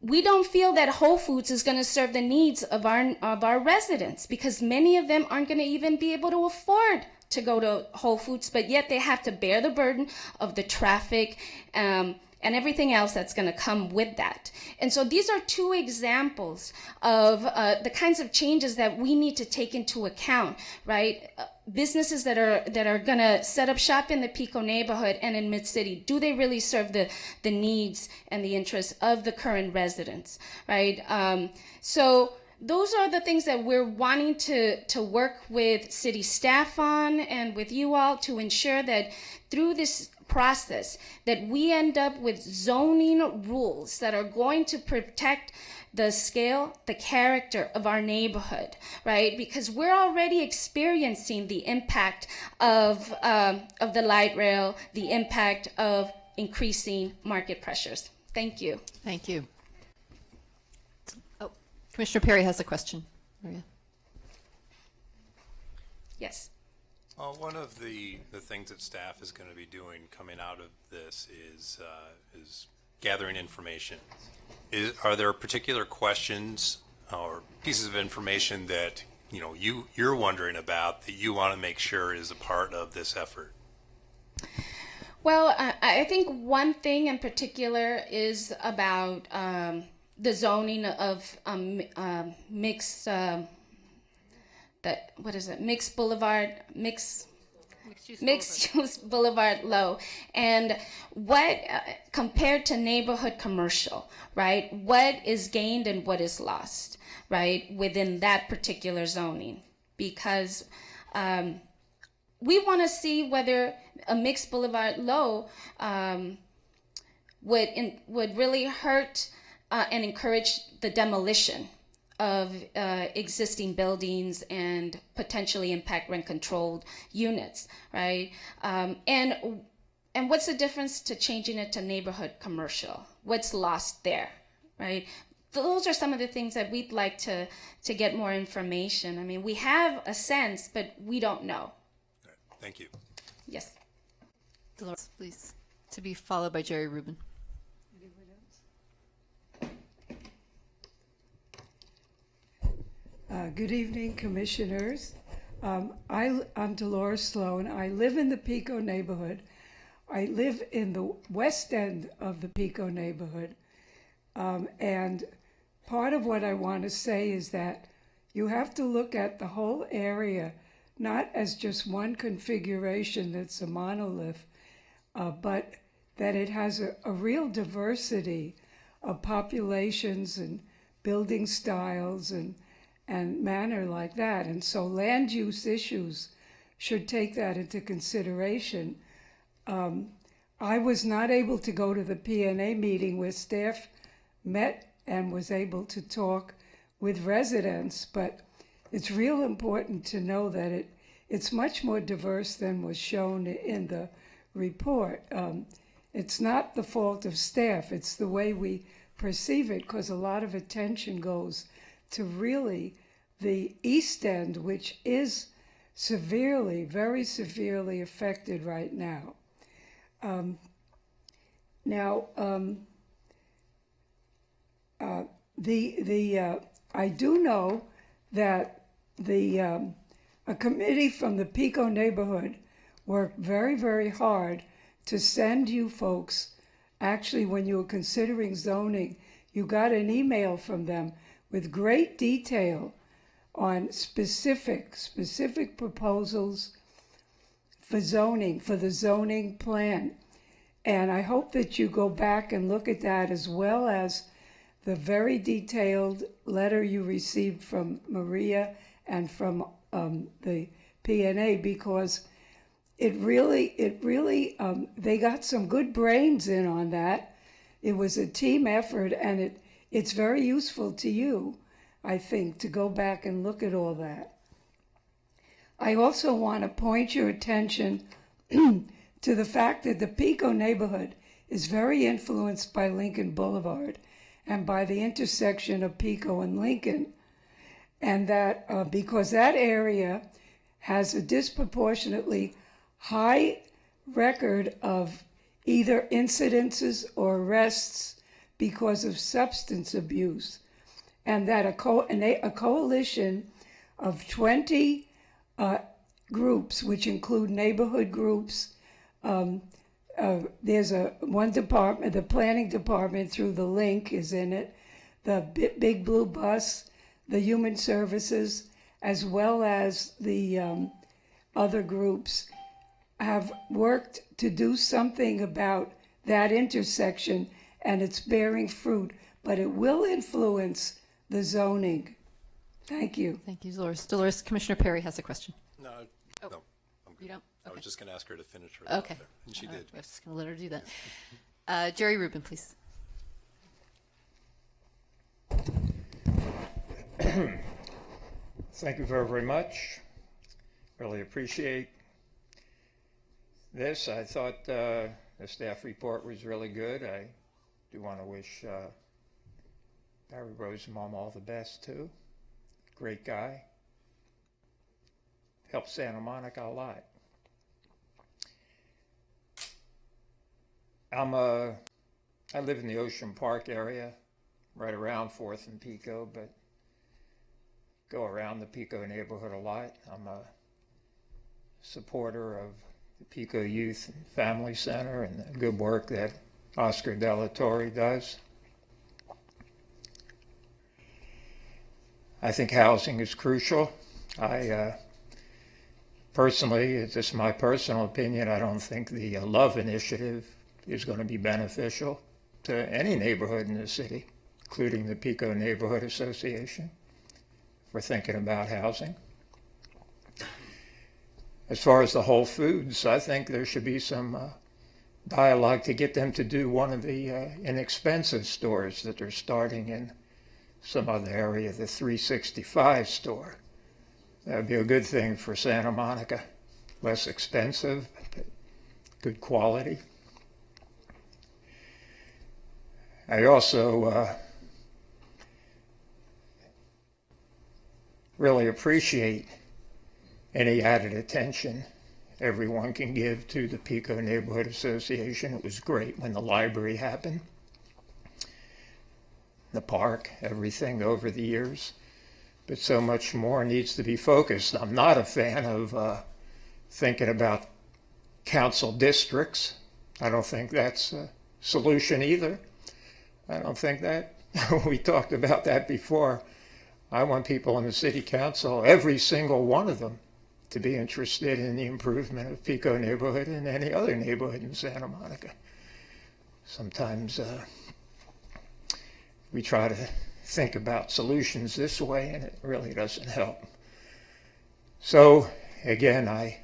we don't feel that Whole Foods is going to serve the needs of our residents, because many of them aren't going to even be able to afford to go to Whole Foods, but yet they have to bear the burden of the traffic and everything else that's going to come with that. And so these are 2 examples of the kinds of changes that we need to take into account, right? Businesses that are going to set up shop in the Pico neighborhood and in Mid-City, do they really serve the needs and the interests of the current residents, right? So those are the things that we're wanting to work with city staff on and with you all to ensure that through this process that we end up with zoning rules that are going to protect the scale, the character of our neighborhood, right? Because we're already experiencing the impact of the light rail, the impact of increasing market pressures. Thank you. Thank you. Oh, Commissioner Perry has a question. Maria. Yes. One of the things that staff is going to be doing coming out of this is gathering information. Are there particular questions or pieces of information that you're wondering about that you want to make sure is a part of this effort? Well, I think one thing in particular is about the zoning of mixed. Mixed use boulevard low, and what compared to neighborhood commercial, right? What is gained and what is lost, right, within that particular zoning? Because we want to see whether a mixed boulevard low would really hurt and encourage the demolition of existing buildings and potentially impact rent-controlled units, right? And what's the difference to changing it to neighborhood commercial? What's lost there, right? Those are some of the things that we'd like to get more information. I mean, we have a sense, but we don't know. Right. Thank you. Yes. Dolores, please, to be followed by Jerry Rubin. Good evening, commissioners. I'm Dolores Sloan. I live in the Pico neighborhood. I live in the west end of the Pico neighborhood. And part of what I want to say is that you have to look at the whole area, not as just one configuration that's a monolith, but that it has a real diversity of populations and building styles and manner like that. And so land use issues should take that into consideration. I was not able to go to the PNA meeting where staff met and was able to talk with residents, but it's real important to know that it's much more diverse than was shown in the report. It's not the fault of staff, it's the way we perceive it, because a lot of attention goes to really the East End, which is severely, very severely affected right now. I do know that a committee from the Pico neighborhood worked very, very hard to send you folks actually, when you were considering zoning, you got an email from them with great detail on specific proposals for zoning, for the zoning plan. And I hope that you go back and look at that, as well as the very detailed letter you received from Maria and from the PNA, because it really, they got some good brains in on that. It was a team effort, and it's very useful to you, I think, to go back and look at all that. I also want to point your attention to the fact that the Pico neighborhood is very influenced by Lincoln Boulevard and by the intersection of Pico and Lincoln. And that because that area has a disproportionately high record of either incidences or arrests because of substance abuse, and that a coalition of 20 groups, which include neighborhood groups, there's one department, the planning department through the link is in it, the Big Blue Bus, the Human Services, as well as the other groups, have worked to do something about that intersection, and it's bearing fruit, but it will influence the zoning. Thank you. Thank you, Dolores. Dolores, Commissioner Perry has a question. No, Oh. no, I'm good. You don't? I Okay. was just going to ask her to finish her Okay. thought there, and she did. I was just going to let her do that. Jerry Rubin, please. Thank you very, very much. Really appreciate this. I thought the staff report was really good. I do want to wish Barry Rosenbaum all the best too. Great guy. Helped Santa Monica a lot. I live in the Ocean Park area, right around 4th and Pico, but go around the Pico neighborhood a lot. I'm a supporter of the Pico Youth and Family Center and the good work that Oscar De La Torre does. I think housing is crucial. I personally, it's just my personal opinion, I don't think the Love Initiative is going to be beneficial to any neighborhood in the city, including the Pico Neighborhood Association, for thinking about housing. As far as the Whole Foods, I think there should be some dialogue to get them to do one of the inexpensive stores that they're starting in some other area, the 365 store. That would be a good thing for Santa Monica. Less expensive, but good quality. I also really appreciate any added attention everyone can give to the Pico Neighborhood Association. It was great when the library happened, the park, everything over the years. But so much more needs to be focused. I'm not a fan of thinking about council districts. I don't think that's a solution either. I don't think that. We talked about that before. I want people in the city council, every single one of them, to be interested in the improvement of Pico neighborhood and any other neighborhood in Santa Monica. Sometimes we try to think about solutions this way, and it really doesn't help. So, again, I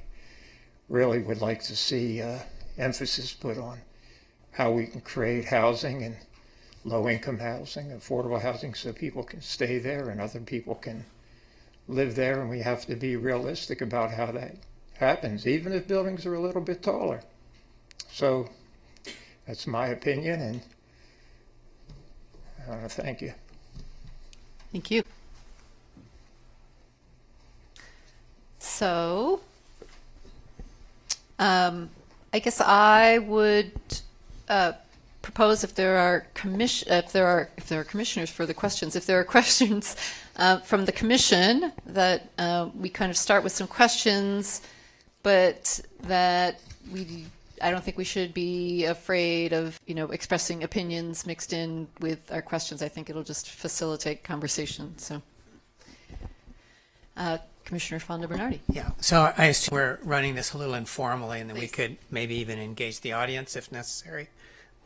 really would like to see emphasis put on how we can create housing and low-income housing, affordable housing, so people can stay there and other people can live there, and we have to be realistic about how that happens, even if buildings are a little bit taller. So that's my opinion, and I want to thank you. Thank you. So, I guess I would propose, if there are commissioners for the questions, if there are questions from the commission, that we kind of start with some questions, but that we I don't think we should be afraid of, expressing opinions mixed in with our questions. I think it'll just facilitate conversation. So, Commissioner Fonda Bernardi. Yeah, so I assume we're running this a little informally, and then we could maybe even engage the audience if necessary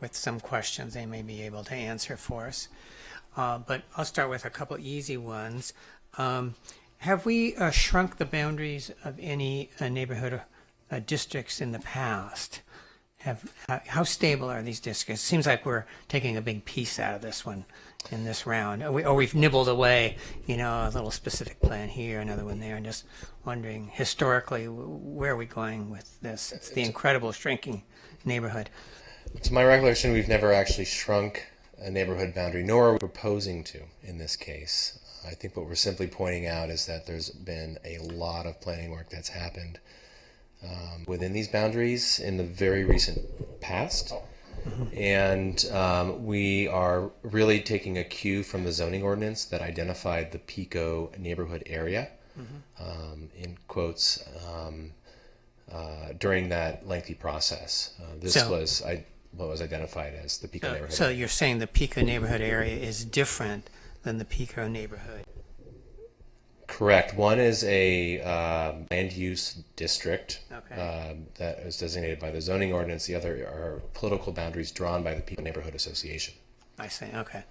with some questions they may be able to answer for us. But I'll start with a couple easy ones. Have we shrunk the boundaries of any neighborhood districts in the past? How stable are these districts? It seems like we're taking a big piece out of this one in this round. Or we've nibbled away, a little specific plan here, another one there, and just wondering historically, where are we going with this? It's the incredible shrinking neighborhood. To my recollection, we've never actually shrunk a neighborhood boundary, nor are we proposing to in this case. I think what we're simply pointing out is that there's been a lot of planning work that's happened within these boundaries in the very recent past. And we are really taking a cue from the zoning ordinance that identified the Pico neighborhood area, in quotes, during that lengthy process. This was what was identified as the Pico neighborhood. So you're saying the Pico neighborhood area is different than the Pico neighborhood? Correct. One is a land use district that is designated by the zoning ordinance. The other are political boundaries drawn by the Pico Neighborhood Association. I see. Okay.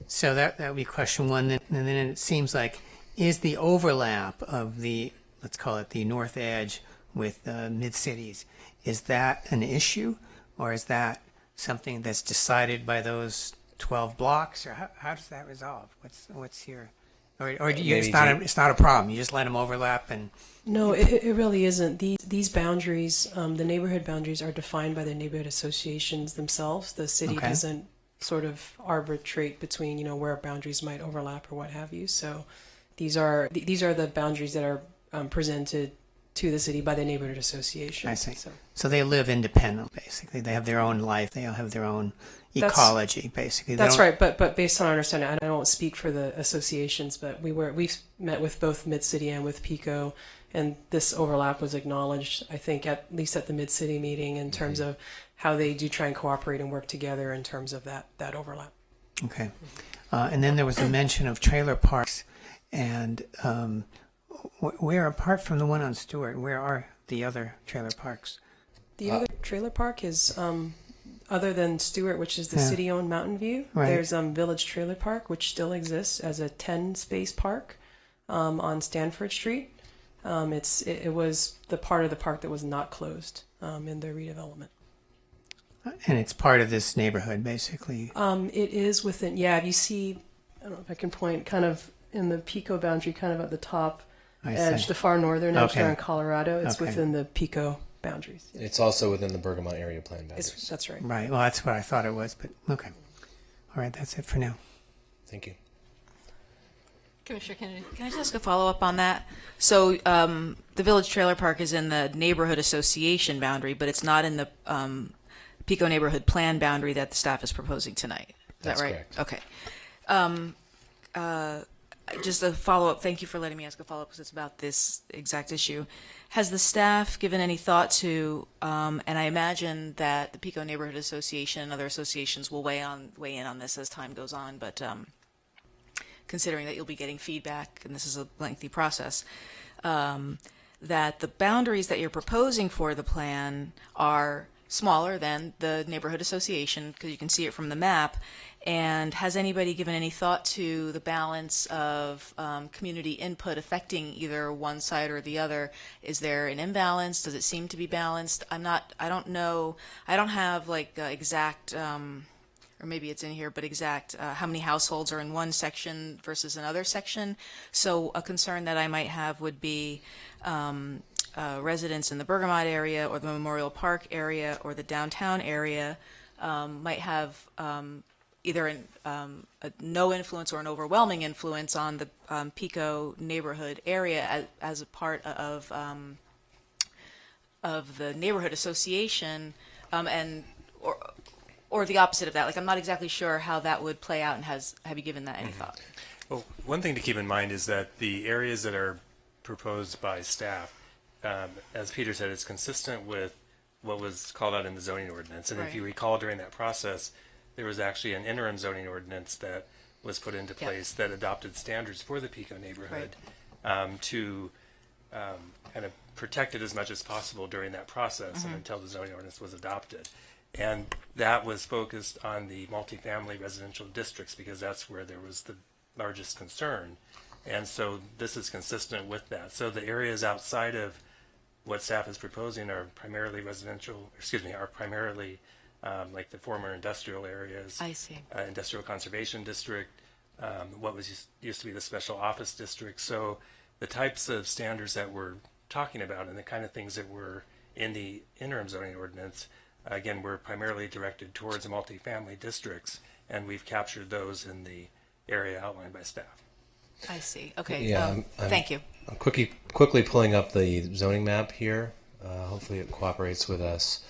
So that would be question one. And then it seems like, is the overlap of the, let's call it the north edge with mid-cities, is that an issue? Or is that something that's decided by those 12 blocks? Or how does that resolve? What's your... Or do you, it's not a problem. You just let them overlap and. No, it really isn't. These boundaries, the neighborhood boundaries, are defined by the neighborhood associations themselves. The city doesn't sort of arbitrate between where boundaries might overlap or what have you. So these are the boundaries that are presented to the city by the neighborhood association. I see. So they live independent, basically. They have their own life. They have their own ecology, basically. That's right. But based on our understanding, I don't speak for the associations, but we've met with both Mid-City and with Pico, and this overlap was acknowledged, I think, at least at the Mid-City meeting in terms of how they do try and cooperate and work together in terms of that overlap. Okay. And then there was a mention of trailer parks, and where, apart from the one on Stewart, where are the other trailer parks? The other trailer park is, other than Stewart, which is the city-owned Mountain View, there's Village Trailer Park, which still exists as a 10-space park on Stanford Street. It was the part of the park that was not closed in the redevelopment. And it's part of this neighborhood, basically. It is within, you see, I don't know if I can point, kind of in the Pico boundary, kind of at the top edge, the far northern edge there in Colorado. It's within the Pico boundaries. Yeah. It's also within the Bergamot area plan boundaries. That's right. Right. Well, that's what I thought it was, but okay. All right, that's it for now. Thank you. Commissioner Kennedy. Can I just ask a follow-up on that? So the Village Trailer Park is in the Neighborhood Association boundary, but it's not in the Pico Neighborhood Plan boundary that the staff is proposing tonight. Is that right? Correct. Okay. Just a follow-up. Thank you for letting me ask a follow-up because it's about this exact issue. Has the staff given any thought to, and I imagine that the Pico Neighborhood Association and other associations will weigh in on this as time goes on, but considering that you'll be getting feedback, and this is a lengthy process, that the boundaries that you're proposing for the plan are smaller than the neighborhood association, because you can see it from the map. And has anybody given any thought to the balance of community input affecting either one side or the other? Is there an imbalance? Does it seem to be balanced? I don't know. I don't have like exact, or maybe it's in here, but exact how many households are in one section versus another section. So a concern that I might have would be residents in the Bergamot area or the Memorial Park area or the downtown area might have either a no influence or an overwhelming influence on the Pico neighborhood area as a part of the neighborhood association, or the opposite of that. Like, I'm not exactly sure how that would play out, and have you given that any thought? Well, one thing to keep in mind is that the areas that are proposed by staff, as Peter said, it's consistent with what was called out in the zoning ordinance. And Right. if you recall, during that process, there was actually an interim zoning ordinance that was put into place that adopted standards for the Pico neighborhood to kind of protect it as much as possible during that process and until the zoning ordinance was adopted. And that was focused on the multifamily residential districts because that's where there was the largest concern. And so this is consistent with that. So the areas outside of what staff is proposing are primarily like the former industrial areas. I see. Industrial Conservation District, what was used to be the Special Office District. So the types of standards that we're talking about and the kind of things that were in the interim zoning ordinance, again, were primarily directed towards multifamily districts, and we've captured those in the area outlined by staff. I see. Okay. Yeah, Thank you. I'm quickly pulling up the zoning map here. Hopefully it cooperates with us.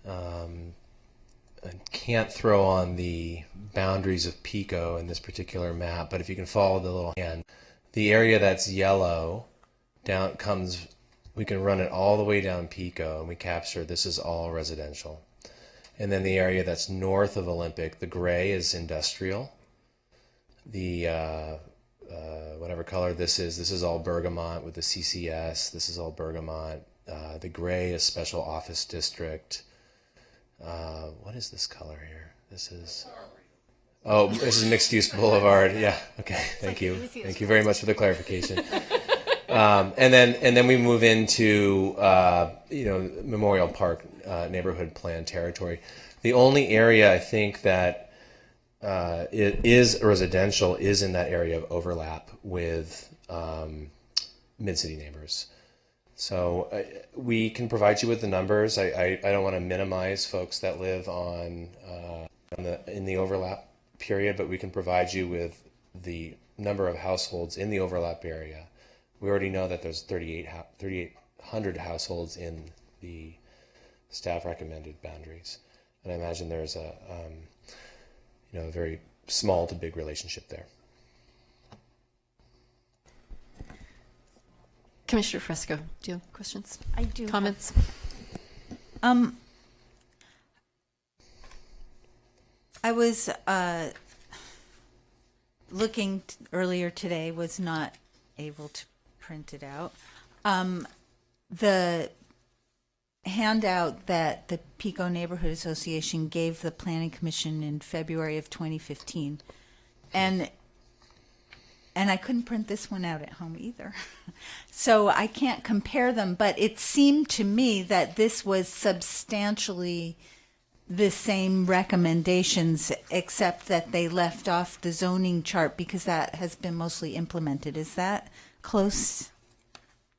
I can't throw on the boundaries of Pico in this particular map, but if you can follow the little hand, the area that's yellow we can run it all the way down Pico, and we capture this is all residential. And then the area that's north of Olympic, the gray is industrial. The whatever color this is all Bergamot with the CCS. This is all Bergamot. The gray is Special Office District. What is this color here? This is Mixed Use Boulevard. Yeah. Okay. Thank you. Thank you very much for the clarification. And then we move into Memorial Park neighborhood plan territory. The only area I think that it is residential is in that area of overlap with Mid-City neighbors. So we can provide you with the numbers. I don't want to minimize folks that live in the overlap period, but we can provide you with the number of households in the overlap area. We already know that there's 3,800 households in the staff recommended boundaries, and I imagine there's a very small to big relationship there. Commissioner Fresco, do you have questions? I do. Comments? I was looking earlier today, was not able to print it out. The handout that the Pico Neighborhood Association gave the Planning Commission in February of 2015, and I couldn't print this one out at home either. So I can't compare them, but it seemed to me that this was substantially the same recommendations, except that they left off the zoning chart because that has been mostly implemented. Is that close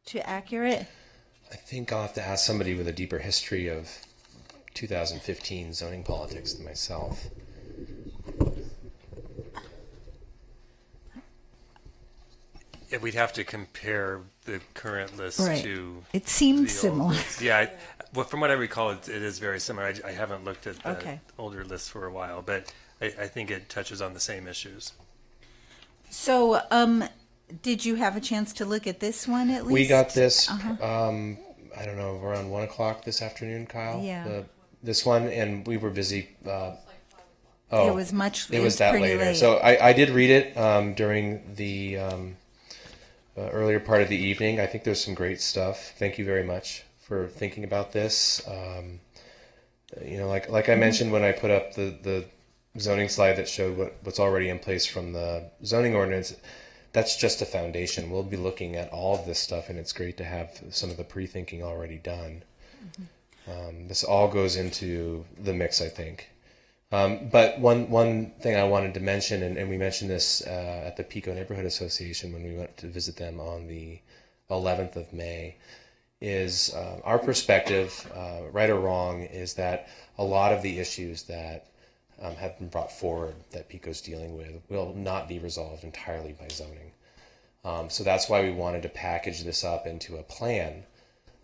to accurate? I think I'll have to ask somebody with a deeper history of 2015 zoning politics than myself. Yeah, we'd have to compare the current list Right. to. It seemed the old similar. list. Yeah, well, from what I recall, it is very similar. I haven't looked at the Okay. older list for a while, but I think it touches on the same issues. So, did you have a chance to look at this one at least? We got this, Uh-huh. I don't know, around 1 o'clock this afternoon, Kyle? Yeah. This one, and we were busy. It was much. It was that pretty later. late. So I did read it during the earlier part of the evening. I think there's some great stuff. Thank you very much for thinking about this. Like I mentioned when I put up the zoning slide that showed what's already in place from the zoning ordinance, that's just a foundation. We'll be looking at all of this stuff, and it's great to have some of the pre-thinking already done. Mm-hmm. This all goes into the mix, I think. But one thing I wanted to mention, and we mentioned this at the Pico Neighborhood Association when we went to visit them on the 11th of May, is our perspective, right or wrong, is that a lot of the issues that have been brought forward that Pico's dealing with will not be resolved entirely by zoning. So that's why we wanted to package this up into a plan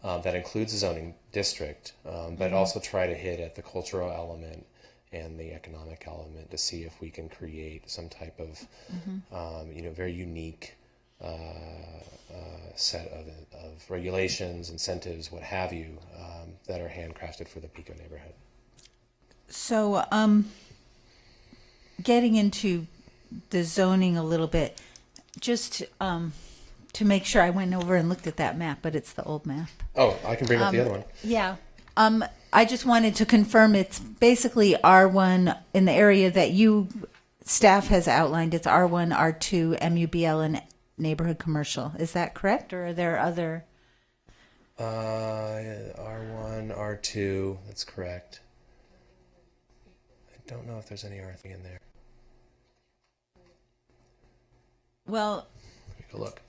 that includes a zoning district, but also try to hit at the cultural element and the economic element to see if we can create some type of, very unique set of regulations, incentives, what have you, that are handcrafted for the Pico neighborhood. So, getting into the zoning a little bit, just to make sure, I went over and looked at that map, but it's the old map. Oh, I can bring up the other one. Yeah. I just wanted to confirm it's basically R1 in the area that staff has outlined. It's R1, R2, MUBL, and neighborhood commercial. Is that correct, or are there other? R1, R2, that's correct. I don't know if there's any R3 in there. Well, Take a look.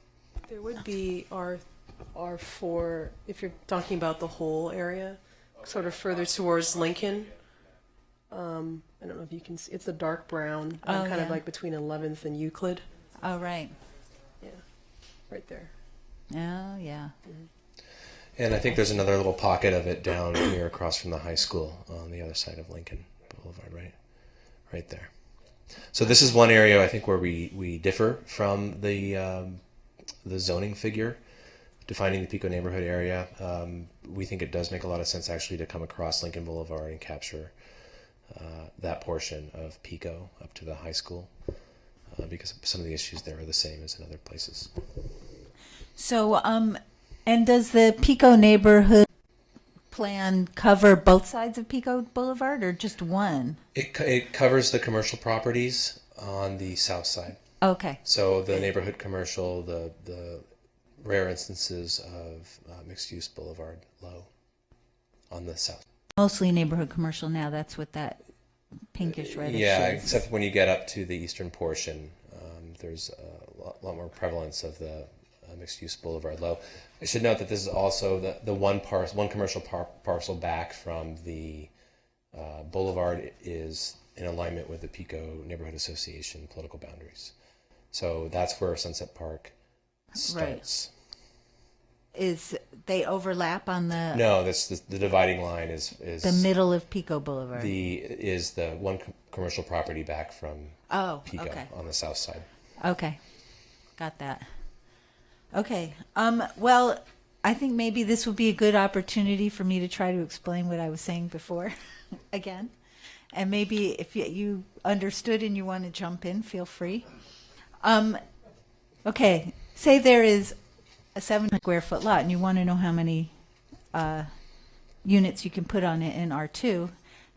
There would be R4 if you're talking about the whole area, sort of further towards Lincoln. I don't know if you can see. It's a dark brown, kind of like between 11th and Euclid. Oh, right. Yeah, right there. Oh, yeah. And I think there's another little pocket of it down here across from the high school on the other side of Lincoln Boulevard, right? Right there. So this is one area I think where we differ from the zoning figure defining the Pico neighborhood area. We think it does make a lot of sense actually to come across Lincoln Boulevard and capture that portion of Pico up to the high school because some of the issues there are the same as in other places. So, and does the Pico neighborhood plan cover both sides of Pico Boulevard or just one? It covers the commercial properties on the south side. Okay. So the neighborhood commercial, the rare instances of mixed-use Boulevard low on the south. Mostly neighborhood commercial now. That's what that pinkish reddish Yeah, is. except when you get up to the eastern portion, there's a lot more prevalence of the mixed-use Boulevard low. I should note that this is also the one commercial parcel back from the Boulevard is in alignment with the Pico Neighborhood Association political boundaries. So that's where Sunset Park starts. Is they overlap on the? No, that's the dividing line is the middle of Pico Boulevard. Is the one commercial property back from Pico on the south side. Okay, got that. Okay. Well, I think maybe this would be a good opportunity for me to try to explain what I was saying before again. And maybe if you understood and you want to jump in, feel free. Okay. Say there is a 7 square foot lot and you want to know how many units you can put on it in R2.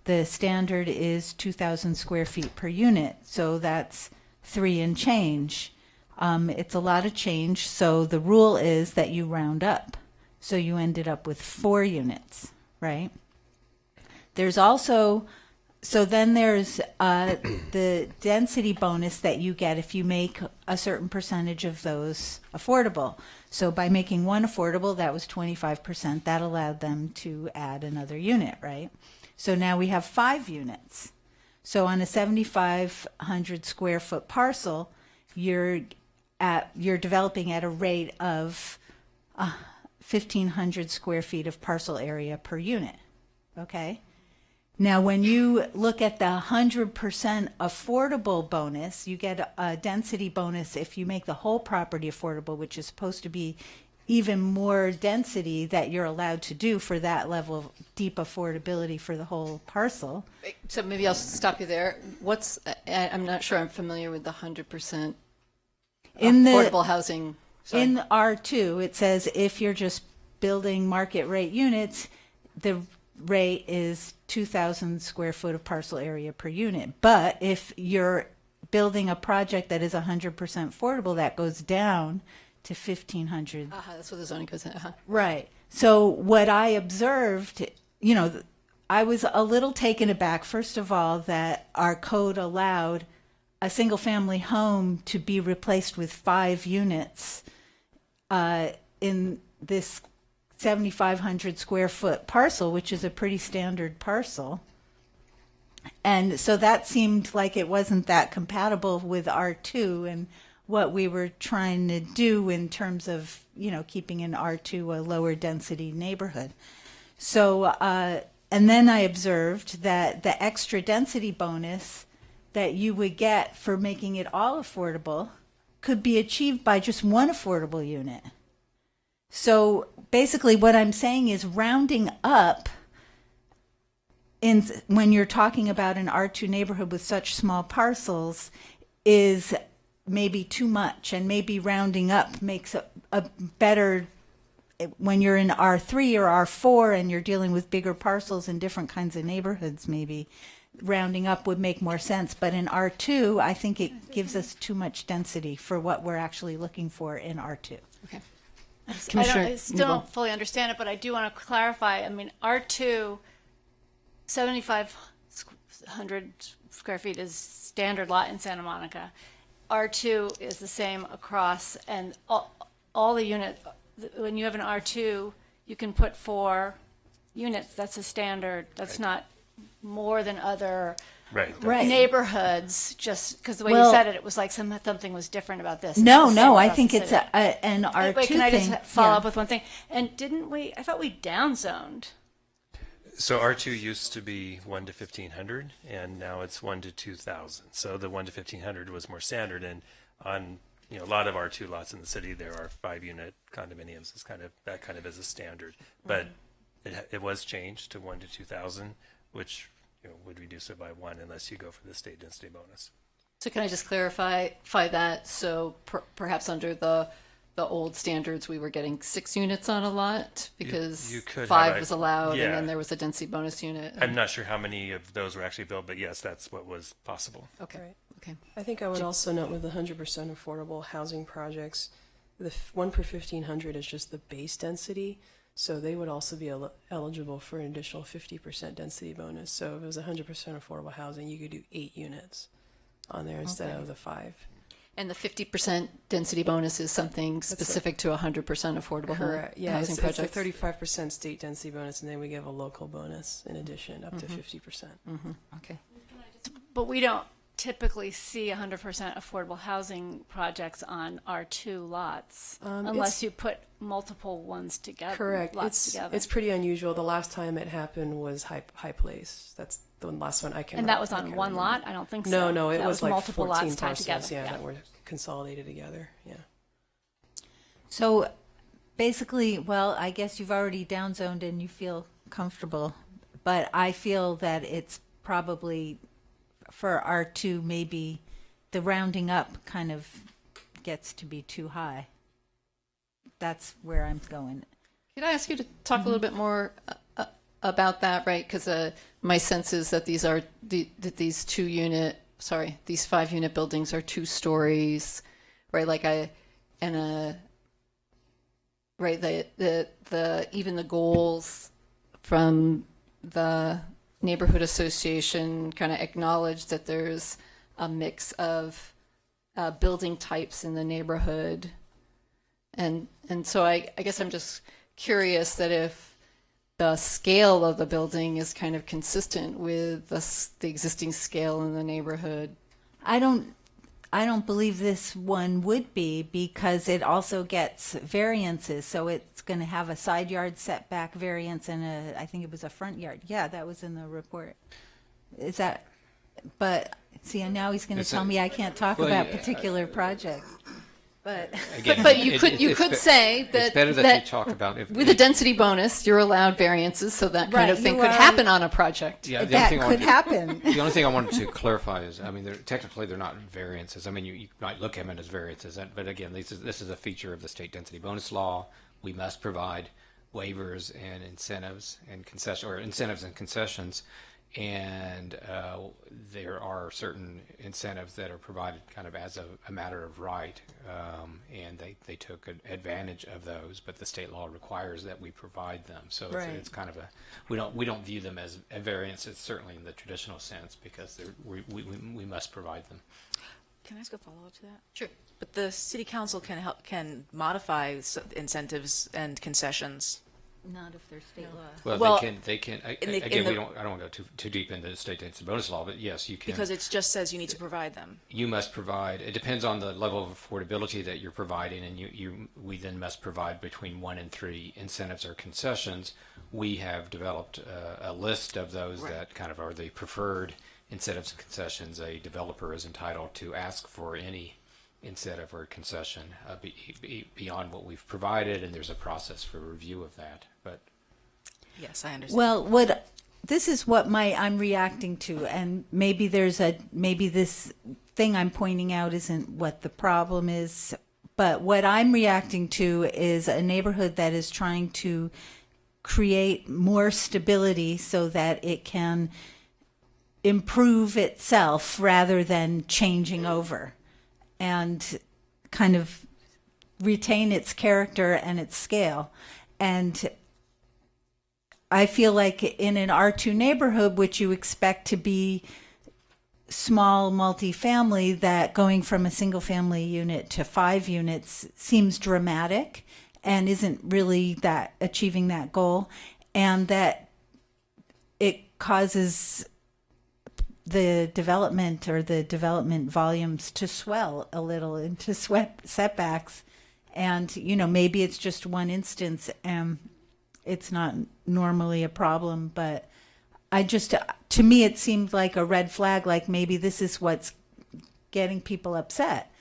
The standard is 2,000 square feet per unit. So that's 3 and change. It's a lot of change, so the rule is that you round up. So you ended up with 4 units, right? There's also, so then there's the density bonus that you get if you make a certain percentage of those affordable. So by making one affordable, that was 25%. That allowed them to add another unit, right? So now we have 5 units. So on a 7,500 square foot parcel, you're developing at a rate of 1,500 square feet of parcel area per unit. Okay. Now, when you look at the 100% affordable bonus, you get a density bonus if you make the whole property affordable, which is supposed to be even more density that you're allowed to do for that level of deep affordability for the whole parcel. So maybe I'll stop you there. I'm not sure I'm familiar with the 100% affordable housing. Sorry. In R2, it says if you're just building market rate units, the rate is 2,000 square foot of parcel area per unit. But if you're building a project that is 100% affordable, that goes down to 1,500. That's what the zoning goes at. Right. So what I observed, I was a little taken aback, first of all, that our code allowed a single family home to be replaced with 5 units in this 7,500 square foot parcel, which is a pretty standard parcel. And so that seemed like it wasn't that compatible with R2 and what we were trying to do in terms of, keeping in R2 a lower density neighborhood. So, and then I observed that the extra density bonus that you would get for making it all affordable could be achieved by just one affordable unit. So basically what I'm saying is rounding up when you're talking about an R2 neighborhood with such small parcels is maybe too much, and maybe rounding up makes a better, when you're in R3 or R4 and you're dealing with bigger parcels in different kinds of neighborhoods, maybe rounding up would make more sense. But in R2, I think it gives us too much density for what we're actually looking for in R2. Okay. I still don't fully understand it, but I do want to clarify. I mean, R2, 7,500 square feet is standard lot in Santa Monica. R2 is the same across, and all the units, when you have an R2, you can put 4 units. That's a standard. That's not more than other neighborhoods, just because the way you said it, it was like something was different about this. No, I think it's an R2 Wait, can I thing. just follow up with one thing? And I thought we downzoned. So R2 used to be 1 to 1,500, and now it's 1 to 2,000. So the 1 to 1,500 was more standard, and on a lot of R2 lots in the city, there are 5-unit condominiums. It's that kind of is a standard, but it was changed to 1 to 2,000, which would reduce it by 1 unless you go for the state density bonus. So can I just clarify that? So perhaps under the old standards, we were getting 6 units on a lot because you could 5 was allowed, yeah. and then there was a density bonus unit. I'm not sure how many of those were actually built, but yes, that's what was possible. Okay. Right. Okay. I think I would also note with the 100% affordable housing projects, the 1 per 1,500 is just the base density. So they would also be eligible for an additional 50% density bonus. So if it was 100% affordable housing, you could do 8 units on there instead of the 5. And the 50% density bonus is something specific to 100% affordable Correct. Yeah, housing it's projects? a 35% state density bonus, and then we give a local bonus in addition, up to 50%. Mm-hmm. Okay. But we don't typically see 100% affordable housing projects on R2 lots unless you put multiple ones together. Correct. Lots together. It's pretty unusual. The last time it happened was High Place. That's the last one I can. And that was on one lot? I don't think so. No, it that was like multiple 14 lots tied parcels, together. yeah, that were consolidated together. Yeah. So basically, well, I guess you've already downzoned and you feel comfortable, but I feel that it's probably for R2, maybe the rounding up kind of gets to be too high. That's where I'm going. Could I ask you to talk a little bit more about that, right? Because my sense is that these 5-unit buildings are 2 stories, right? Even the goals from the neighborhood association kind of acknowledge that there's a mix of building types in the neighborhood, and so I guess I'm just curious that if the scale of the building is kind of consistent with the existing scale in the neighborhood. I don't believe this one would be, because it also gets variances. So it's going to have a side yard setback variance and I think it was a front yard. Yeah, that was in the report. Is that? But see, now he's going to tell me I can't talk about particular projects. But Again, but you could say that it's better that you talk about with a density bonus, you're allowed variances, so that kind of thing could happen on a project. Yeah, that could happen. The only thing I wanted to clarify is, I mean, technically they're not variances. I mean, you might look at them as variances, but again, this is a feature of the state density bonus law. We must provide waivers and incentives and concessions. And there are certain incentives that are provided kind of as a matter of right, and they took advantage of those, but the state law requires that we provide them. So it's kind of we don't view them as a variance. It's certainly in the traditional sense, because we must provide them. Can I ask a follow-up to that? Sure. But the city council can modify incentives and concessions. Not if they're state law. Well, they can. I don't want to go too deep into the state density bonus law, but yes, you can. Because it just says you need to provide them. You must provide. It depends on the level of affordability that you're providing, and we then must provide between 1 and 3 incentives or concessions. We have developed a list of those that kind of are the preferred incentives and concessions. A developer is entitled to ask for any incentive or concession beyond what we've provided, and there's a process for review of that. But yes, I understand. Well, this is what I'm reacting to, and maybe this thing I'm pointing out isn't what the problem is, but what I'm reacting to is a neighborhood that is trying to create more stability so that it can improve itself rather than changing over, and kind of retain its character and its scale. And I feel like in an R2 neighborhood, which you expect to be small multifamily, that going from a single family unit to 5 units seems dramatic and isn't really that achieving that goal, and that it causes the development or the development volumes to swell a little into setbacks. And, you know, maybe it's just one instance and it's not normally a problem, but to me, it seemed like a red flag, like maybe this is what's getting people upset,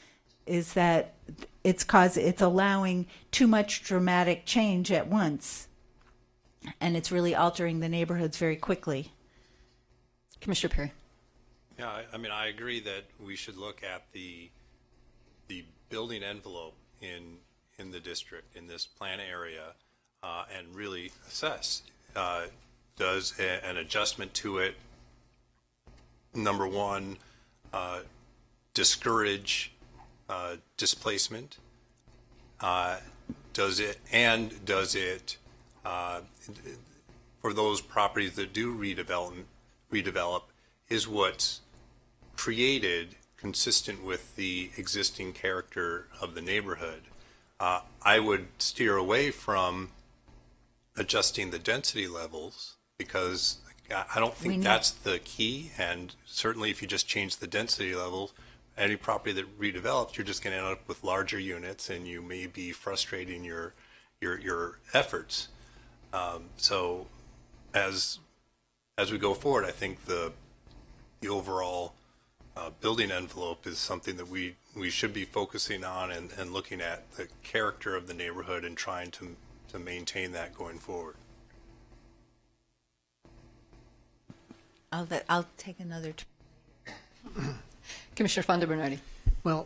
is that it's allowing too much dramatic change at once. And it's really altering the neighborhoods very quickly. Commissioner Perry. Yeah, I mean, I agree that we should look at the building envelope in the district, in this plan area, and really assess, does an adjustment to it, number one, discourage displacement? Does it, for those properties that do redevelop, is what's created consistent with the existing character of the neighborhood? I would steer away from adjusting the density levels, because I don't think that's the key. And certainly if you just change the density levels, any property that redevelops, you're just going to end up with larger units, and you may be frustrating your efforts. So as we go forward, I think the overall building envelope is something that we should be focusing on, and looking at the character of the neighborhood and trying to maintain that going forward. I'll take another. Commissioner Fonda Bernardi. Well,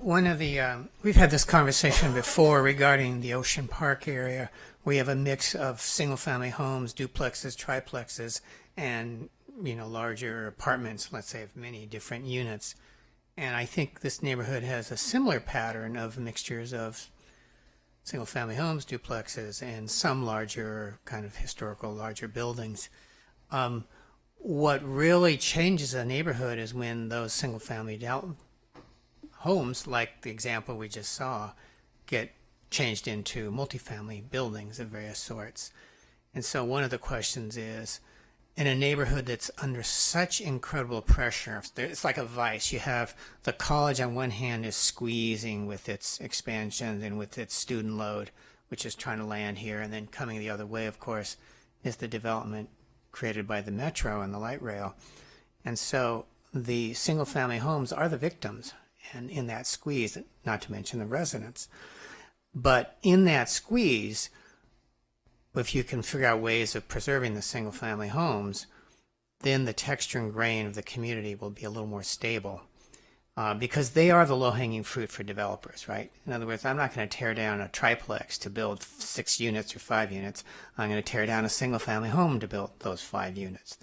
we've had this conversation before regarding the Ocean Park area. We have a mix of single-family homes, duplexes, triplexes, and larger apartments, let's say, of many different units. And I think this neighborhood has a similar pattern of mixtures of single-family homes, duplexes, and some larger, kind of historical, larger buildings. What really changes a neighborhood is when those single-family homes, like the example we just saw, get changed into multifamily buildings of various sorts. And so one of the questions is, in a neighborhood that's under such incredible pressure, it's like a vice. You have the college on one hand is squeezing with its expansion and with its student load, which is trying to land here, and then coming the other way, of course, is the development created by the metro and the light rail. And so the single-family homes are the victims, and in that squeeze, not to mention the residents. But in that squeeze, if you can figure out ways of preserving the single-family homes, then the texture and grain of the community will be a little more stable, because they are the low-hanging fruit for developers, right? In other words, I'm not going to tear down a triplex to build 6 units or 5 units. I'm going to tear down a single-family home to build those 5 units.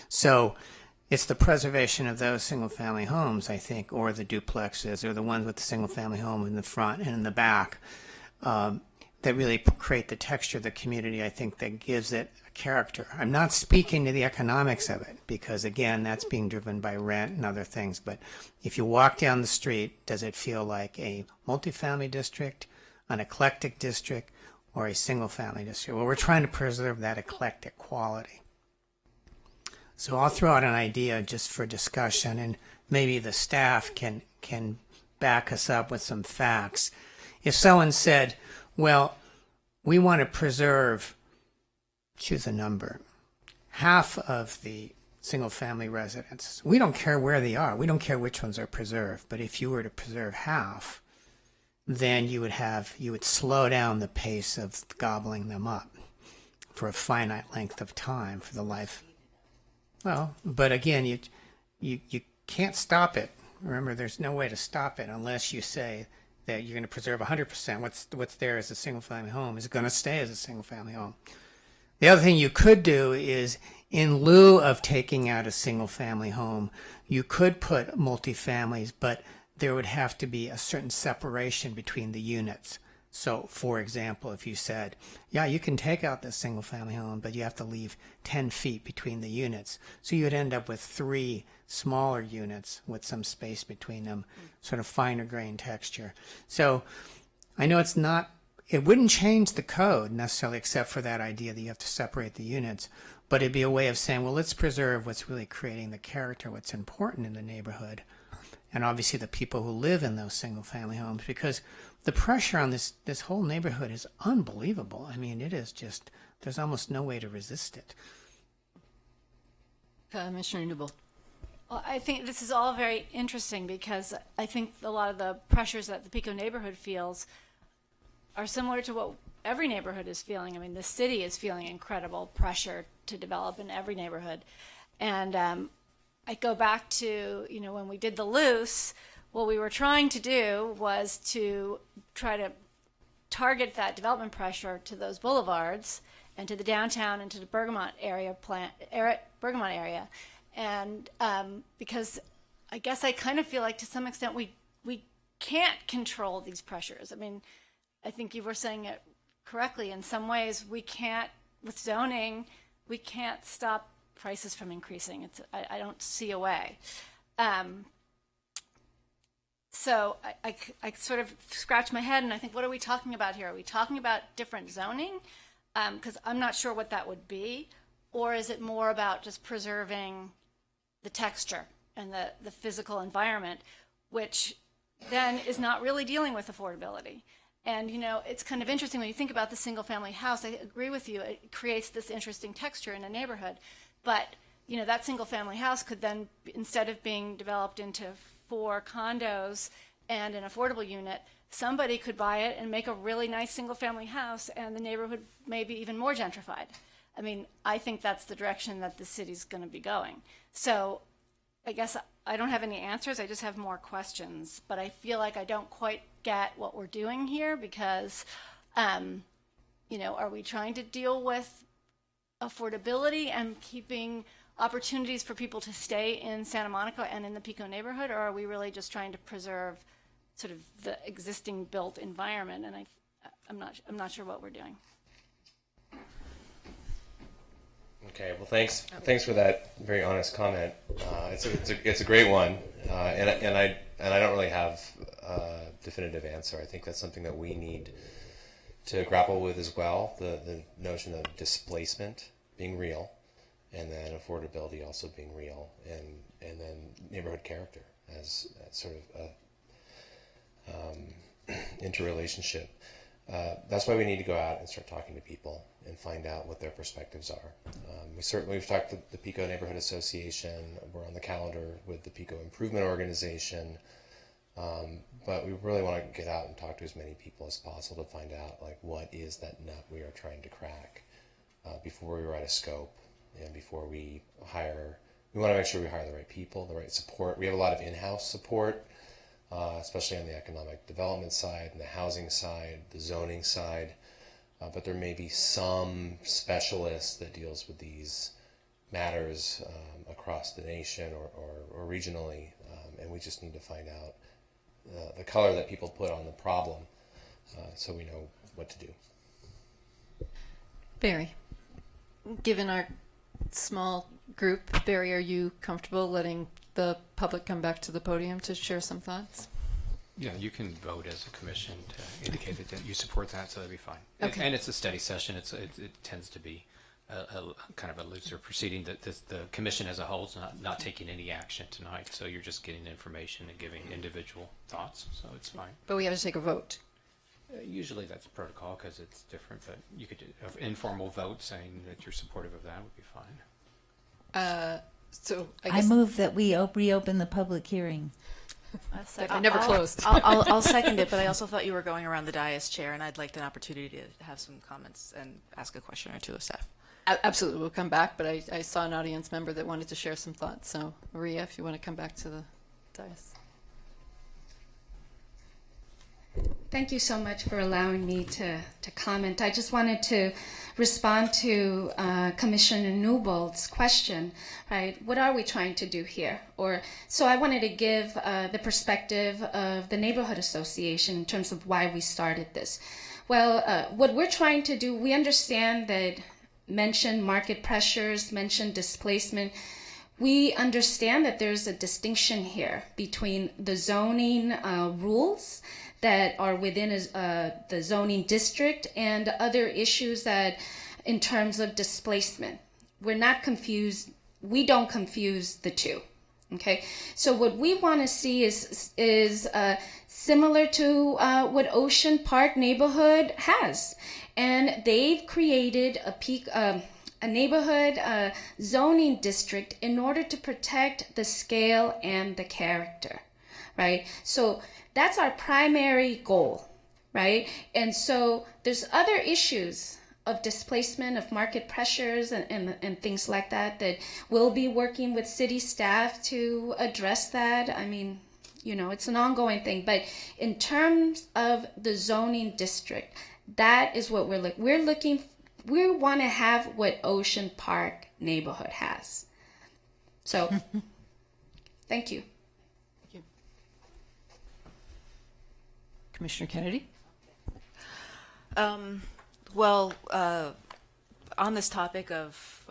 So it's the preservation of those single-family homes, I think, or the duplexes, or the ones with the single-family home in the front and in the back, that really create the texture of the community, I think, that gives it a character. I'm not speaking to the economics of it, because, again, that's being driven by rent and other things. But if you walk down the street, does it feel like a multifamily district, an eclectic district, or a single-family district? Well, we're trying to preserve that eclectic quality. So I'll throw out an idea just for discussion, and maybe the staff can back us up with some facts. If someone said, well, we want to preserve, choose a number, half of the single-family residences. We don't care where they are. We don't care which ones are preserved. But if you were to preserve half, then you would slow down the pace of gobbling them up for a finite length of time for the life. Well, but again, you can't stop it. Remember, there's no way to stop it unless you say that you're going to preserve 100%. What's there as a single-family home is going to stay as a single-family home. The other thing you could do is, in lieu of taking out a single-family home, you could put multifamilies, but there would have to be a certain separation between the units. So, for example, if you said, yeah, you can take out this single-family home, but you have to leave 10 feet between the units. So you would end up with 3 smaller units with some space between them, sort of finer grain texture. So I know it wouldn't change the code necessarily, except for that idea that you have to separate the units, but it'd be a way of saying, well, let's preserve what's really creating the character, what's important in the neighborhood, and obviously the people who live in those single-family homes, because the pressure on this whole neighborhood is unbelievable. I mean, it is just, there's almost no way to resist it. Commissioner Newbold. Well, I think this is all very interesting because I think a lot of the pressures that the Pico neighborhood feels are similar to what every neighborhood is feeling. I mean, the city is feeling incredible pressure to develop in every neighborhood. And I go back to, when we did the Loose, what we were trying to do was to try to target that development pressure to those boulevards and to the downtown and to the Bergamot area. And because I guess I kind of feel like to some extent we can't control these pressures. I mean, I think you were saying it correctly. In some ways, we can't, with zoning, we can't stop prices from increasing. I don't see a way. So I sort of scratch my head and I think, what are we talking about here? Are we talking about different zoning? Because I'm not sure what that would be. Or is it more about just preserving the texture and the physical environment, which then is not really dealing with affordability? And, it's kind of interesting when you think about the single family house. I agree with you. It creates this interesting texture in a neighborhood. But, that single family house could then, instead of being developed into 4 condos and an affordable unit, somebody could buy it and make a really nice single family house and the neighborhood may be even more gentrified. I mean, I think that's the direction that the city's going to be going. So I guess I don't have any answers. I just have more questions. But I feel like I don't quite get what we're doing here because, are we trying to deal with affordability and keeping opportunities for people to stay in Santa Monica and in the Pico neighborhood, or are we really just trying to preserve sort of the existing built environment? And I'm not sure what we're doing. Okay, well, thanks for that very honest comment. It's a great one, and I don't really have a definitive answer. I think that's something that we need to grapple with as well. The notion of displacement being real, and then affordability also being real, and then neighborhood character as sort of a interrelationship. That's why we need to go out and start talking to people and find out what their perspectives are. We've talked to the Pico Neighborhood Association. We're on the calendar with the Pico Improvement Organization. But we really want to get out and talk to as many people as possible to find out what is that nut we are trying to crack before we write a scope and before we hire. We want to make sure we hire the right people, the right support. We have a lot of in-house support, especially on the economic development side and the housing side, the zoning side. But there may be some specialist that deals with these matters across the nation or regionally, and we just need to find out the color that people put on the problem so we know what to do. Barry, given our small group, Barry, are you comfortable letting the public come back to the podium to share some thoughts? Yeah, you can vote as a commission to indicate that you support that, so that'd be fine. Okay. And it's a study session. It tends to be a kind of a looser proceeding. That the commission as a whole is not taking any action tonight, so you're just getting information and giving individual thoughts, so it's fine. But we have to take a vote. Usually that's protocol because it's different, but you could do an informal vote saying that you're supportive of that would be fine. So I move that we reopen the public hearing. That I never closed. I'll second it, but I also thought you were going around the dais, Chair, and I'd like an opportunity to have some comments and ask a question or two of staff. Absolutely, we'll come back, but I saw an audience member that wanted to share some thoughts. So, Maria, if you want to come back to the dais. Thank you so much for allowing me to comment. I just wanted to respond to Commissioner Newbold's question, right? What are we trying to do here? So I wanted to give the perspective of the Neighborhood Association in terms of why we started this. Well, what we're trying to do, we understand that mentioned market pressures, mentioned displacement. We understand that there's a distinction here between the zoning rules that are within the zoning district and other issues that in terms of displacement. We're not confused. We don't confuse the two. Okay, so what we want to see is similar to what Ocean Park neighborhood has, and they've created a neighborhood zoning district in order to protect the scale and the character, right? So that's our primary goal, right? And so there's other issues of displacement, of market pressures and things like that we'll be working with city staff to address that. I mean, it's an ongoing thing. But in terms of the zoning district, that is what we're looking. We want to have what Ocean Park neighborhood has. So, thank you. Commissioner Kennedy? Well, on this topic of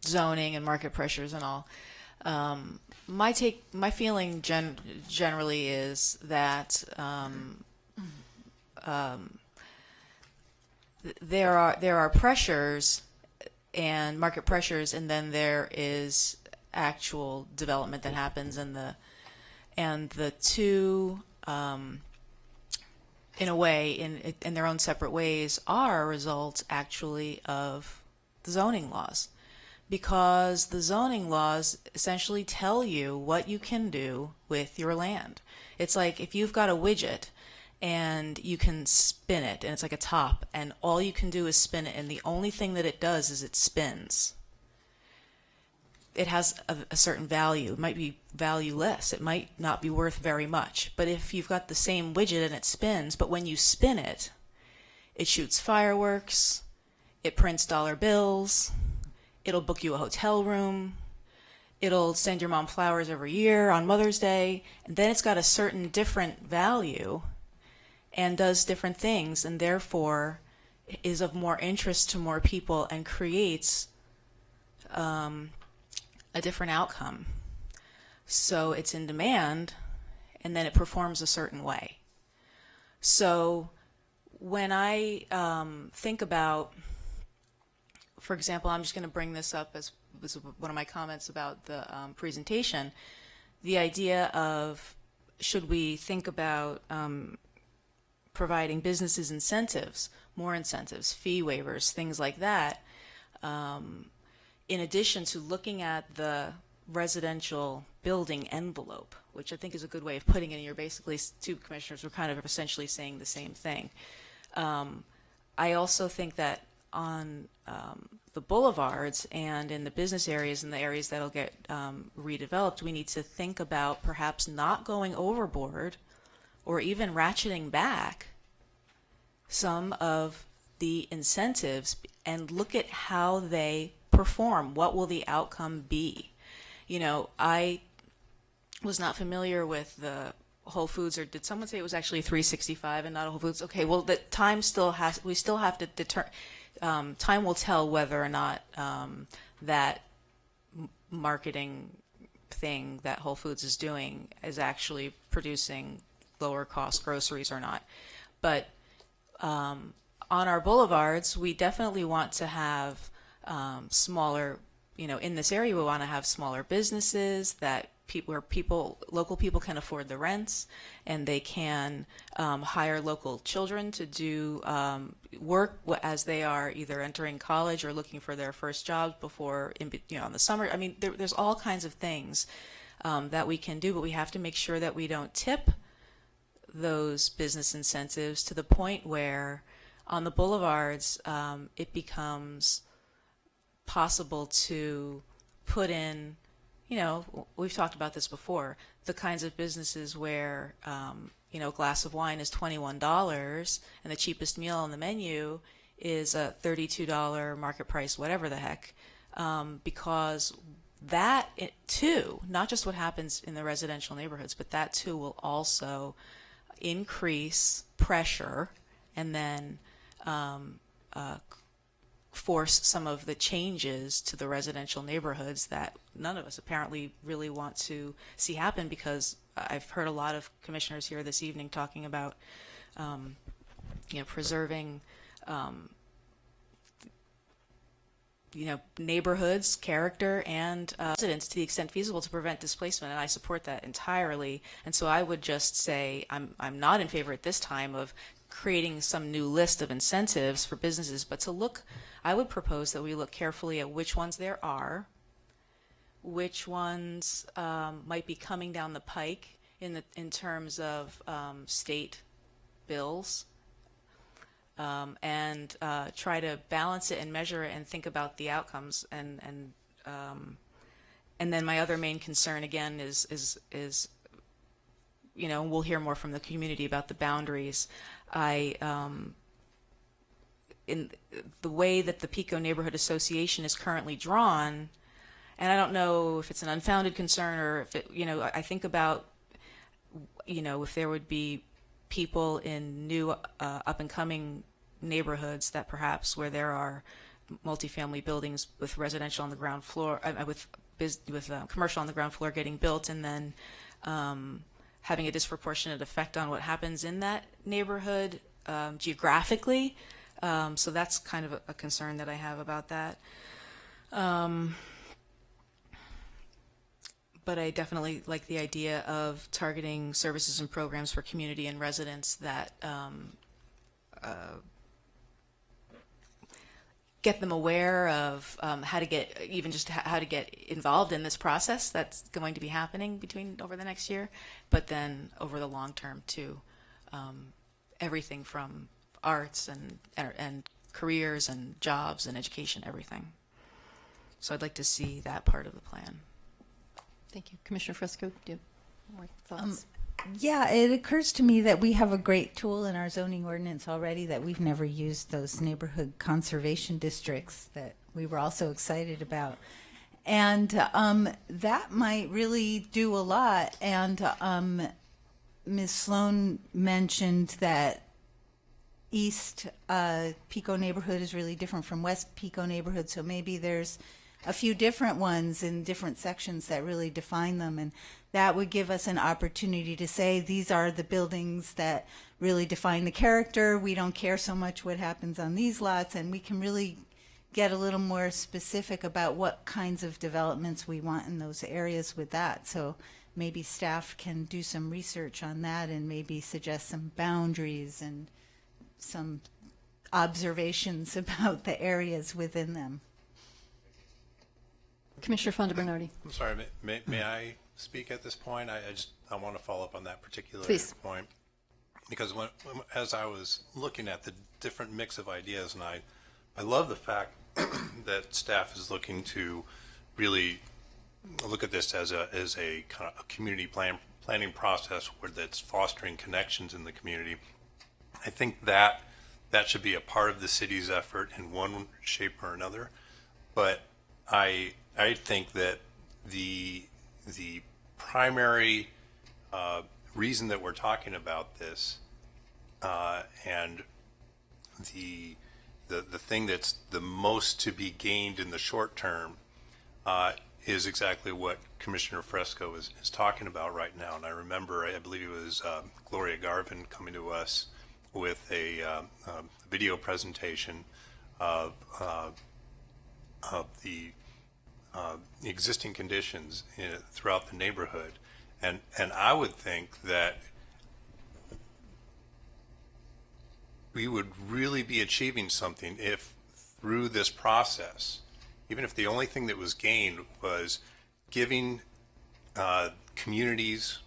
zoning and market pressures and all, my feeling generally is that there are pressures and market pressures, and then there is actual development that happens, and the two, in a way, in their own separate ways, are a result actually of the zoning laws, because the zoning laws essentially tell you what you can do with your land. It's like if you've got a widget and you can spin it, and it's like a top, and all you can do is spin it, and the only thing that it does is it spins. It has a certain value. It might be valueless. It might not be worth very much. But if you've got the same widget and it spins, but when you spin it, it shoots fireworks, it prints dollar bills, it'll book you a hotel room, it'll send your mom flowers every year on Mother's Day, and then it's got a certain different value and does different things, and therefore is of more interest to more people and creates a different outcome. So it's in demand, and then it performs a certain way. So when I think about, for example, I'm just going to bring this up as one of my comments about the presentation, the idea of should we think about providing businesses incentives, more incentives, fee waivers, things like that, in addition to looking at the residential building envelope, which I think is a good way of putting it. And you're basically, two commissioners were kind of essentially saying the same thing. I also think that on the boulevards and in the business areas and the areas that'll get redeveloped, we need to think about perhaps not going overboard or even ratcheting back some of the incentives and look at how they perform. What will the outcome be? I was not familiar with the Whole Foods, or did someone say it was actually 365 and not a Whole Foods? Okay, well, the time we still have to determine, time will tell whether or not that marketing thing that Whole Foods is doing is actually producing lower cost groceries or not. But on our boulevards, we definitely want to have smaller, in this area, we want to have smaller businesses that local people can afford the rents, and they can hire local children to do work as they are either entering college or looking for their first job before, in the summer. I mean, there's all kinds of things that we can do, but we have to make sure that we don't tip those business incentives to the point where on the boulevards it becomes possible to put in, we've talked about this before, the kinds of businesses where, a glass of wine is $21 and the cheapest meal on the menu is a $32 market price, whatever the heck, because that too, not just what happens in the residential neighborhoods, but that too will also increase pressure and then force some of the changes to the residential neighborhoods that none of us apparently really want to see happen, because I've heard a lot of commissioners here this evening talking about preserving neighborhoods, character, and residents to the extent feasible to prevent displacement, and I support that entirely. And so I would just say I'm not in favor at this time of creating some new list of incentives for businesses, but I would propose that we look carefully at which ones there are, which ones might be coming down the pike in terms of state bills, and try to balance it and measure it and think about the outcomes. And then my other main concern again is we'll hear more from the community about the boundaries. In the way that the Pico Neighborhood Association is currently drawn, and I don't know if it's an unfounded concern or if it, I think about, if there would be people in new up-and-coming neighborhoods that perhaps where there are multifamily buildings with residential on the ground floor, with commercial on the ground floor getting built, and then having a disproportionate effect on what happens in that neighborhood geographically. So that's kind of a concern that I have about that. But I definitely like the idea of targeting services and programs for community and residents that get them aware of how to get involved in this process that's going to be happening over the next year, but then over the long term too. Everything from arts and careers and jobs and education, everything. So I'd like to see that part of the plan. Thank you. Commissioner Fresco, do you have more thoughts? Yeah, it occurs to me that we have a great tool in our zoning ordinance already that we've never used, those neighborhood conservation districts that we were also excited about. And that might really do a lot. And Ms. Sloan mentioned that East Pico neighborhood is really different from West Pico neighborhood, so maybe there's a few different ones in different sections that really define them, and that would give us an opportunity to say these are the buildings that really define the character. We don't care so much what happens on these lots, and we can really get a little more specific about what kinds of developments we want in those areas with that. So maybe staff can do some research on that and maybe suggest some boundaries and some observations about the areas within them. Commissioner Fonda Bernardi. I'm sorry, may I speak at this point? I want to follow up on that particular Please. point, because as I was looking at the different mix of ideas, and I love the fact that staff is looking to really look at this as a kind of a community planning process that's fostering connections in the community. I think that should be a part of the city's effort in one shape or another, but I think that the primary reason that we're talking about this and the thing that's the most to be gained in the short term is exactly what Commissioner Fresco is talking about right now. And I remember, I believe it was Gloria Garvin coming to us with a video presentation of the existing conditions throughout the neighborhood, and I would think that we would really be achieving something if through this process, even if the only thing that was gained was giving communities,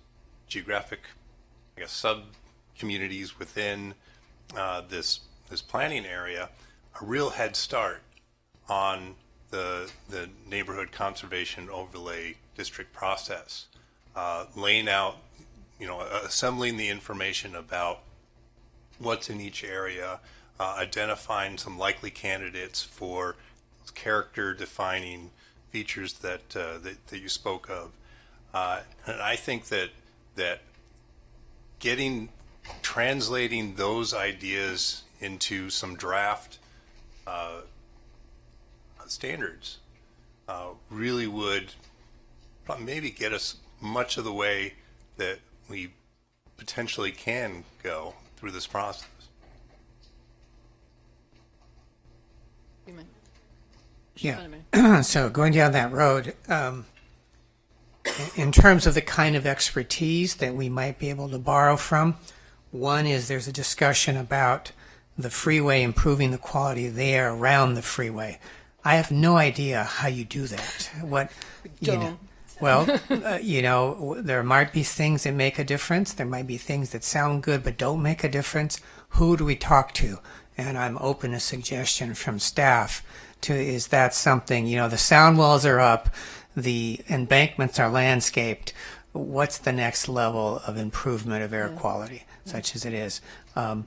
geographic, I guess, sub-communities within this planning area a real head start on the neighborhood conservation overlay district process, laying out, assembling the information about what's in each area, identifying some likely candidates for character defining features that you spoke of. And I think that translating those ideas into some draft standards really would maybe get us much of the way that we potentially can go through this process. Yeah. So going down that road, in terms of the kind of expertise that we might be able to borrow from, one is there's a discussion about the freeway, improving the quality of the air around the freeway. I have no idea how you do that. There might be things that make a difference. There might be things that sound good but don't make a difference. Who do we talk to? And I'm open to suggestion from staff. Is that something, the sound walls are up, the embankments are landscaped. What's the next level of improvement of air quality, such as it is? And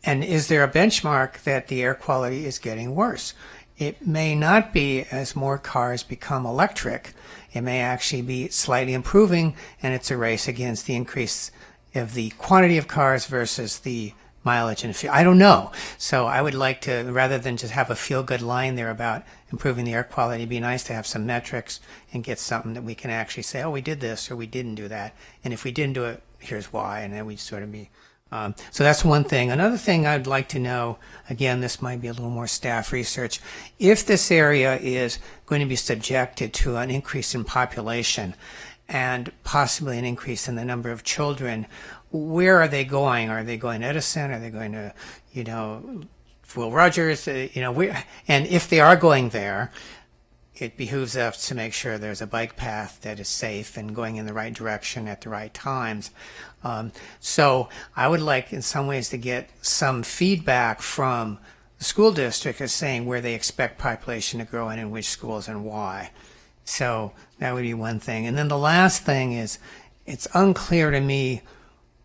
is there a benchmark that the air quality is getting worse? It may not be as more cars become electric. It may actually be slightly improving, and it's a race against the increase of the quantity of cars versus the mileage and fuel. I don't know. So I would like to, rather than just have a feel-good line there about improving the air quality, it'd be nice to have some metrics and get something that we can actually say, oh, we did this or we didn't do that. And if we didn't do it, here's why. And then we'd sort of be... so that's one thing. Another thing I'd like to know, again, this might be a little more staff research, if this area is going to be subjected to an increase in population and possibly an increase in the number of children, where are they going? Are they going to Edison? Are they going to, Will Rogers? And if they are going there, it behooves us to make sure there's a bike path that is safe and going in the right direction at the right times. So I would like in some ways to get some feedback from the school district as saying where they expect population to grow and in which schools and why. So that would be one thing. And then the last thing is it's unclear to me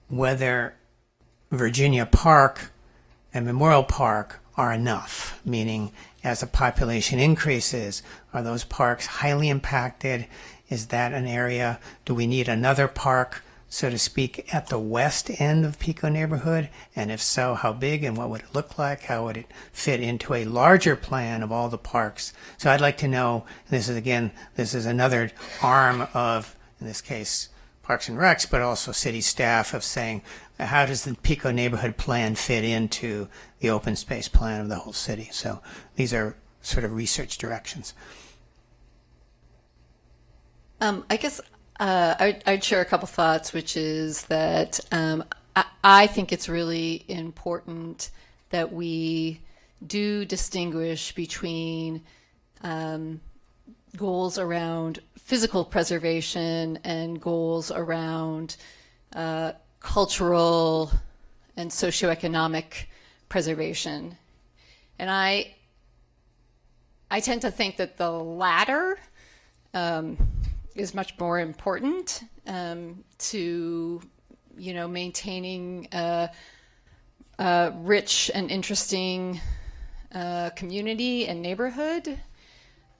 whether Virginia Park and Memorial Park are enough, meaning as the population increases, are those parks highly impacted? Is that an area? Do we need another park, so to speak, at the west end of Pico neighborhood? And if so, how big and what would it look like? How would it fit into a larger plan of all the parks? So I'd like to know, this is another arm of, in this case, Parks and Recs, but also city staff, of saying, how does the Pico neighborhood plan fit into the open space plan of the whole city? So these are sort of research directions. I guess I'd share a couple thoughts, which is that I think it's really important that we do distinguish between goals around physical preservation and goals around cultural and socioeconomic preservation. And I tend to think that the latter is much more important to maintaining a rich and interesting community and neighborhood.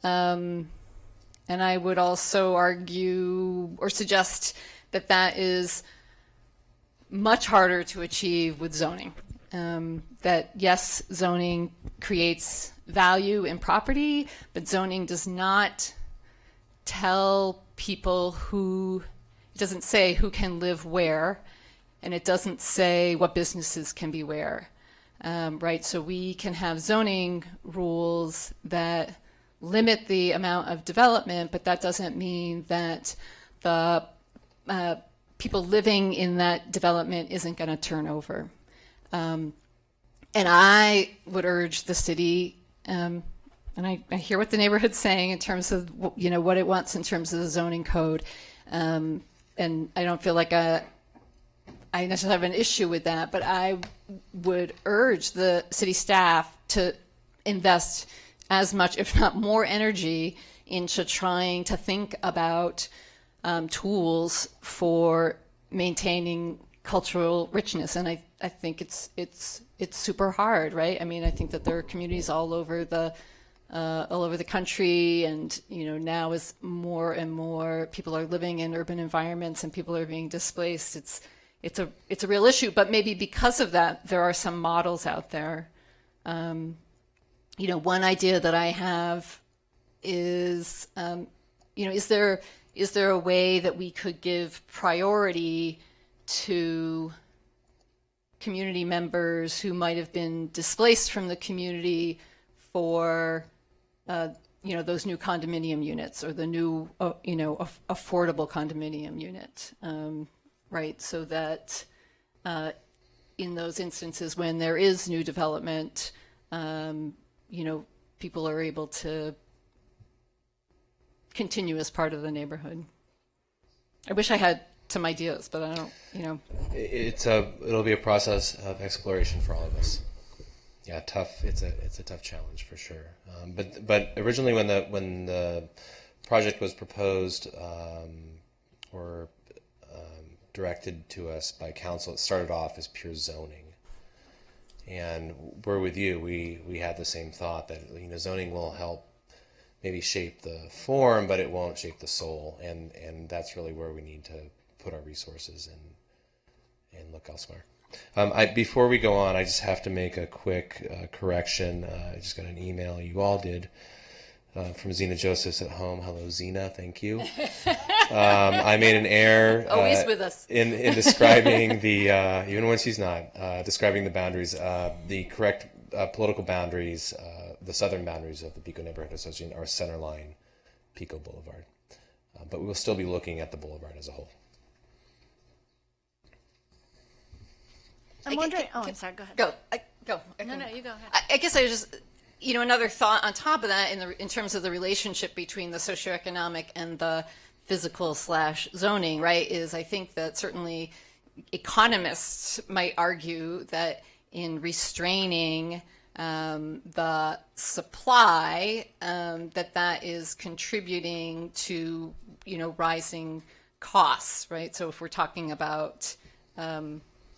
And I would also argue or suggest that that is much harder to achieve with zoning. That yes, zoning creates value in property, but zoning does not tell people it doesn't say who can live where, and it doesn't say what businesses can be where, right? So we can have zoning rules that limit the amount of development, but that doesn't mean that the people living in that development isn't going to turn over. And I would urge the city and I hear what the neighborhood's saying in terms of, you know, what it wants in terms of the zoning code. And I don't feel like I necessarily have an issue with that, but I would urge the city staff to invest as much, if not more, energy into trying to think about tools for maintaining cultural richness. And I think it's super hard, right? I mean, I think that there are communities all over the country, and you know, now as more and more people are living in urban environments and people are being displaced, it's a real issue. But maybe because of that, there are some models out there. You know, one idea that I have is, you know, is there a way that we could give priority to community members who might have been displaced from the community for, you know, those new condominium units, or the new, you know, affordable condominium unit, right? So that in those instances when there is new development, you know, people are able to continue as part of the neighborhood. I wish I had some ideas, but I don't, you know. It'll be a process of exploration for all of us. Yeah, tough. It's a tough challenge for sure. But originally, when the project was proposed or directed to us by council, it started off as pure zoning. And we're with you. We had the same thought that, you know, zoning will help maybe shape the form, but it won't shape the soul. And that's really where we need to put our resources and look elsewhere. Before we go on, I just have to make a quick correction. I just got an email, you all did, from Zena Josephs at home. Hello, Zena. Thank you. I made an error. Always with us. in describing the, even when she's not, describing the boundaries, the correct political boundaries, the southern boundaries of the Pico Neighborhood Association are Centerline, Pico Boulevard. But we will still be looking at the boulevard as a whole. I'm wondering. Oh, I'm sorry. Go ahead. Go. No, you go ahead. I guess I was just, you know, another thought on top of that in terms of the relationship between the socioeconomic and the physical / zoning, right, is I think that certainly economists might argue that in restraining the supply, that is contributing to, you know, rising costs, right? So if we're talking about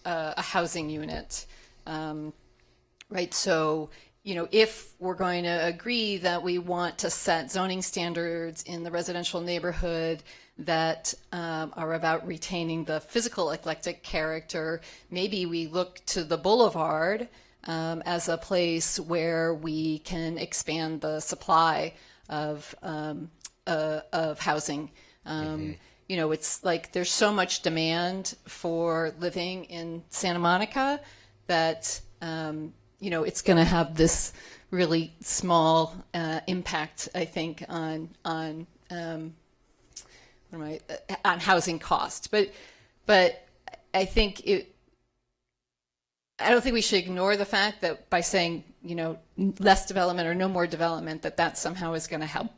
a housing unit, right? So, you know, if we're going to agree that we want to set zoning standards in the residential neighborhood that are about retaining the physical eclectic character, maybe we look to the boulevard as a place where we can expand the supply of housing. You know, it's like there's so much demand for living in Santa Monica that, you know, it's going to have this really small impact, I think, on housing costs. But I think I don't think we should ignore the fact that by saying, you know, less development or no more development, that somehow is going to help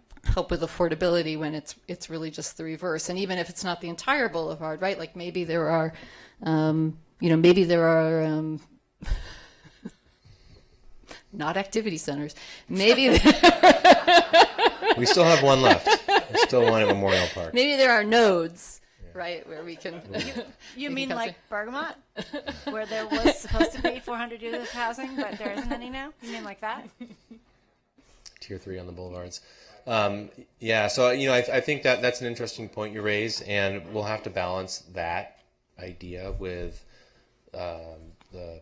with affordability, when it's really just the reverse. And even if it's not the entire boulevard, right? Like maybe there are, not activity centers. Maybe we still have one left. There's still one at Memorial Park. Maybe there are nodes, right, where we can. You mean like Bergamot, where there was supposed to be 400 units of housing, but there isn't any now? You mean like that? Tier 3 on the boulevards. Yeah, so, you know, I think that's an interesting point you raise, and we'll have to balance that idea with the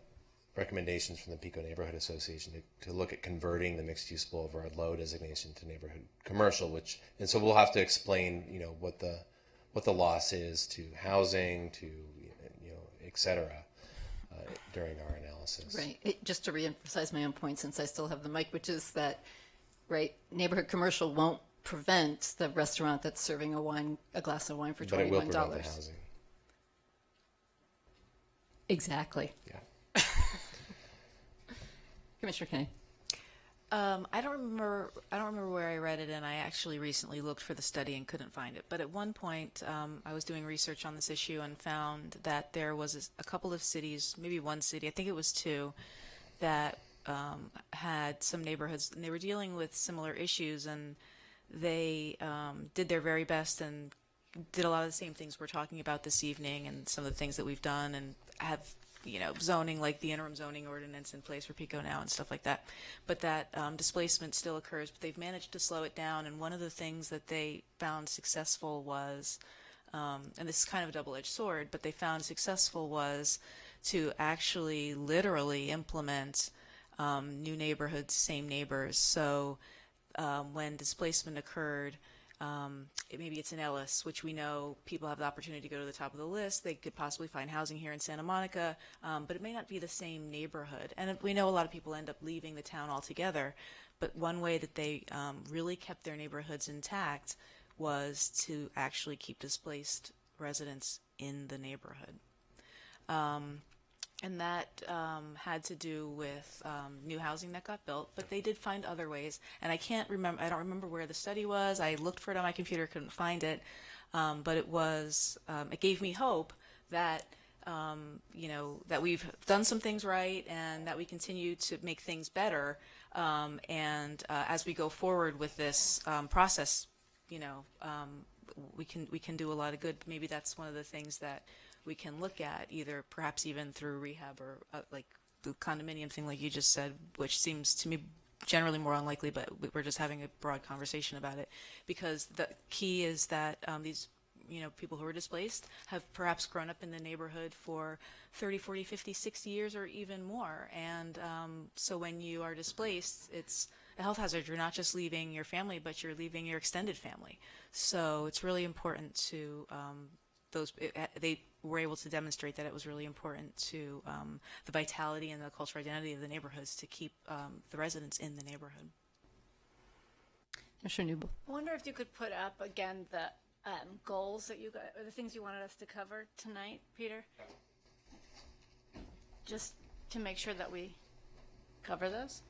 recommendations from the Pico Neighborhood Association to look at converting the mixed-use boulevard low designation to neighborhood commercial, and so we'll have to explain, you know, what the loss is to housing, to, you know, et cetera, during our analysis. Right. Just to reemphasize my own point, since I still have the mic, which is that, right, neighborhood commercial won't prevent the restaurant that's serving a glass of wine for $21. But it will prevent the housing. Exactly. Yeah. Commissioner Kenny. I don't remember. I don't remember where I read it, and I actually recently looked for the study and couldn't find it. But at one point, I was doing research on this issue and found that there was a couple of cities, maybe one city, I think it was two, that had some neighborhoods, and they were dealing with similar issues, and they did their very best and did a lot of the same things we're talking about this evening, and some of the things that we've done, and have zoning, like the interim zoning ordinance in place for Pico now and stuff like that. But that displacement still occurs, but they've managed to slow it down. And one of the things that they found successful was, and this is kind of a double-edged sword, but they found successful was to actually literally implement new neighborhoods, same neighbors. So when displacement occurred, maybe it's in Ellis, which we know people have the opportunity to go to the top of the list. They could possibly find housing here in Santa Monica, but it may not be the same neighborhood. And we know a lot of people end up leaving the town altogether. But one way that they really kept their neighborhoods intact was to actually keep displaced residents in the neighborhood. And that had to do with new housing that got built, but they did find other ways. And I can't remember, I don't remember where the study was. I looked for it on my computer, couldn't find it. But it was, it gave me hope that, that we've done some things right and that we continue to make things better. And as we go forward with this process, we can do a lot of good. Maybe that's one of the things that we can look at, either perhaps even through rehab or like the condominium thing like you just said, which seems to me generally more unlikely, but we're just having a broad conversation about it. Because the key is that these people who are displaced have perhaps grown up in the neighborhood for 30, 40, 50, 60 years or even more. And so when you are displaced, it's a health hazard. You're not just leaving your family, but you're leaving your extended family. So it's really important to they were able to demonstrate that it was really important to the vitality and the cultural identity of the neighborhoods to keep the residents in the neighborhood. Commissioner Newble. I wonder if you could put up again the goals that you got, or the things you wanted us to cover tonight, Peter? Just to make sure that we cover those.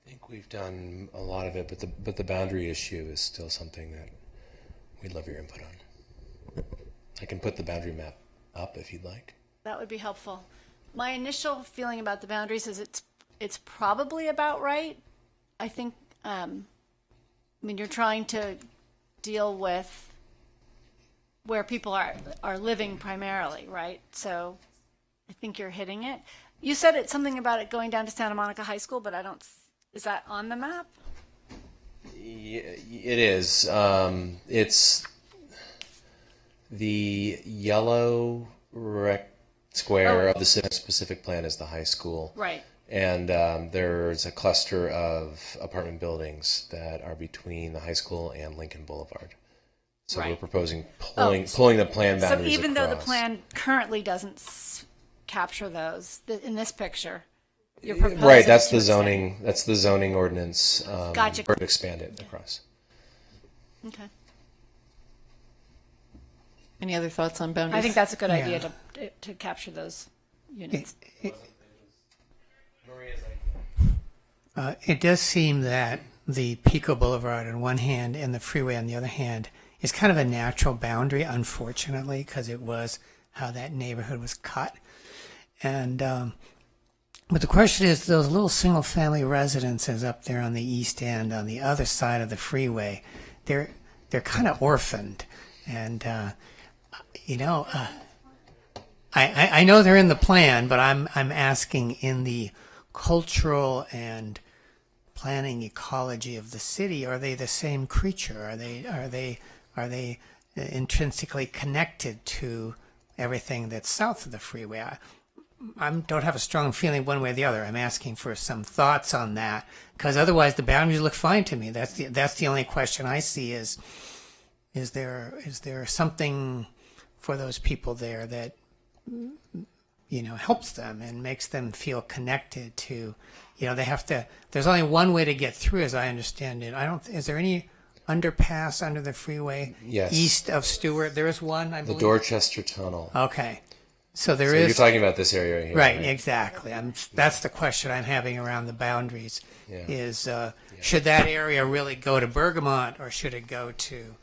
I think we've done a lot of it, but the boundary issue is still something that we'd love your input on. I can put the boundary map up if you'd like. That would be helpful. My initial feeling about the boundaries is it's probably about right. I think, you're trying to deal with where people are living primarily, right? So I think you're hitting it. You said it's something about it going down to Santa Monica High School, but is that on the map? Yeah, it is. It's the yellow square of the specific plan is the high school. Right. And there's a cluster of apartment buildings that are between the high school and Lincoln Boulevard. So right. We're proposing pulling the plan boundaries So even though the across. plan currently doesn't capture those, in this picture, you're proposing right, that's to the extend. zoning. That's the zoning ordinance. Gotcha. Or to expand it across. Okay. Any other thoughts on boundaries? I think that's a good idea to capture those units. It does seem that the Pico Boulevard on one hand and the freeway on the other hand is kind of a natural boundary, unfortunately, because it was how that neighborhood was cut. And but the question is, those little single-family residences up there on the east end, on the other side of the freeway, they're kind of orphaned, and I know they're in the plan, but I'm asking in the cultural and planning ecology of the city, are they the same creature? Are they intrinsically connected to everything that's south of the freeway? I don't have a strong feeling one way or the other. I'm asking for some thoughts on that, because otherwise the boundaries look fine to me. That's the only question I see is there something for those people there that helps them and makes them feel connected to, they have to, there's only one way to get through, as I understand it. Is there any underpass under the freeway Yes. east of Stewart? There is one, I The believe. Dorchester Tunnel. Okay. So there So is. you're talking about this area right here, Right, right? exactly. That's the question I'm having around the boundaries. Yeah. Is should that area really go to Bergamot or should it go to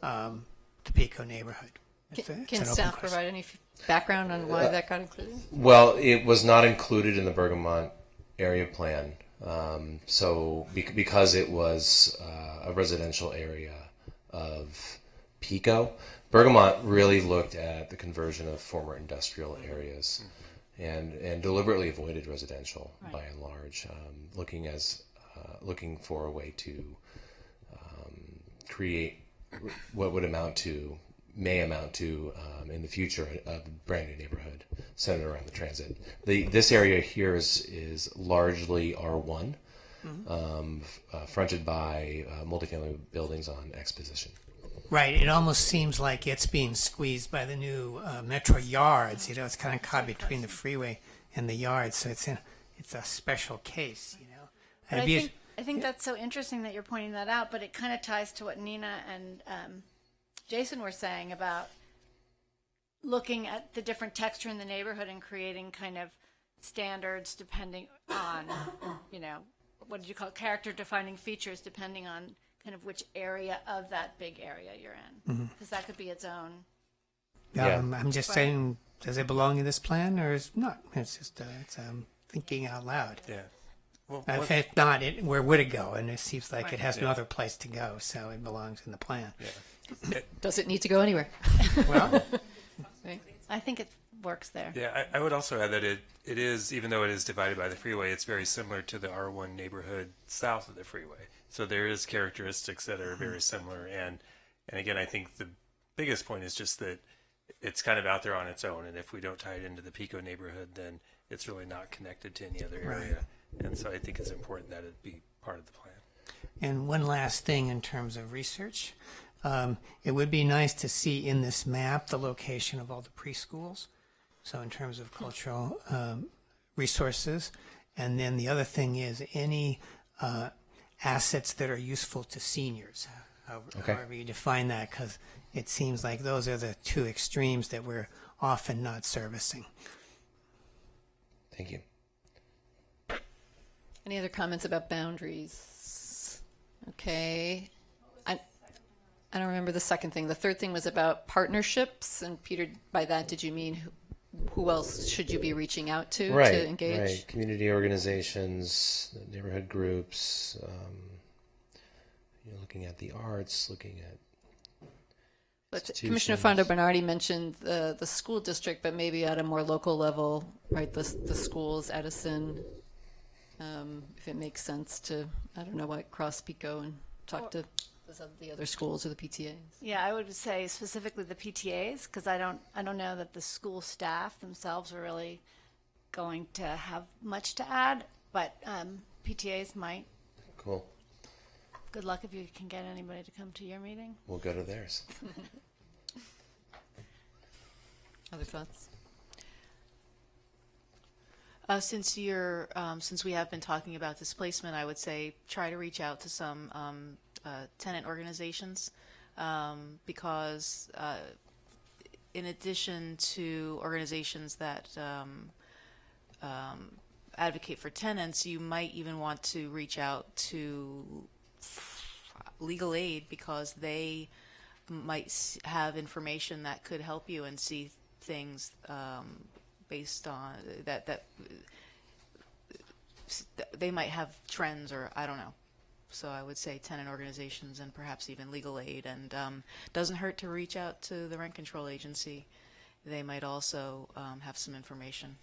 the Pico neighborhood? It's Can an open staff question. provide any background on why that got included? Well, it was not included in the Bergamot area plan. So because it was a residential area of Pico, Bergamot really looked at the conversion of former industrial areas and deliberately avoided residential by and large, looking for a way to create what may amount to in the future a brand new neighborhood centered around the transit. This area here is largely R1, fronted by multifamily buildings on Exposition. Right. It almost seems like it's being squeezed by the new Metro yards. You know, it's kind of caught between the freeway and the yards, so it's a special case. You know, But It'd be I think that's so interesting that you're pointing that out, but it kind of ties to what Nina and Jason were saying about looking at the different texture in the neighborhood and creating kind of standards depending on, you know, what did you call it? Character defining features depending on kind of which area of that big area you're in. Because that could be its own. Yeah. I'm just saying, does it belong in this plan or is not? It's just it's thinking out loud. Yeah. Well, If not, where would it go? And it seems like it has no other place to go, so it belongs in the plan. Does it need to go anywhere? Well, I think it works there. Yeah, I would also add that it is, even though it is divided by the freeway, it's very similar to the R1 neighborhood south of the freeway. So there is characteristics that are very similar. And again, I think the biggest point is just that it's kind of out there on its own. And if we don't tie it into the Pico neighborhood, then it's really not connected to any other area. And so I think it's important that it be part of the plan. and one last thing in terms of research. It would be nice to see in this map the location of all the preschools. So in terms of cultural resources. And then the other thing is any assets that are useful to seniors, however you define that, because it seems like those are the two extremes that we're often not servicing. Thank you. Any other comments about boundaries? Okay. I don't remember the second thing. The third thing was about partnerships. And Peter, by that, did you mean who else should you be reaching out to engage? Right. Community organizations, neighborhood groups, looking at the arts, looking at Commissioner Fondo Bernardi mentioned the school district, but maybe at a more local level, right? The schools, Edison, if it makes sense to, I don't know, what, cross Pico and talk to the other schools or the PTAs. Yeah, I would say specifically the PTAs, because I don't know that the school staff themselves are really going to have much to add, but PTAs might. Cool. Good luck if you can get anybody to come to your meeting. We'll go to theirs. Other thoughts? Since we have been talking about displacement, I would say try to reach out to some tenant organizations because in addition to organizations that advocate for tenants, you might even want to reach out to legal aid because they might have information that could help you and see things based on that they might have trends or I don't know. So I would say tenant organizations and perhaps even legal aid, and doesn't hurt to reach out to the rent control agency. They might also have some information.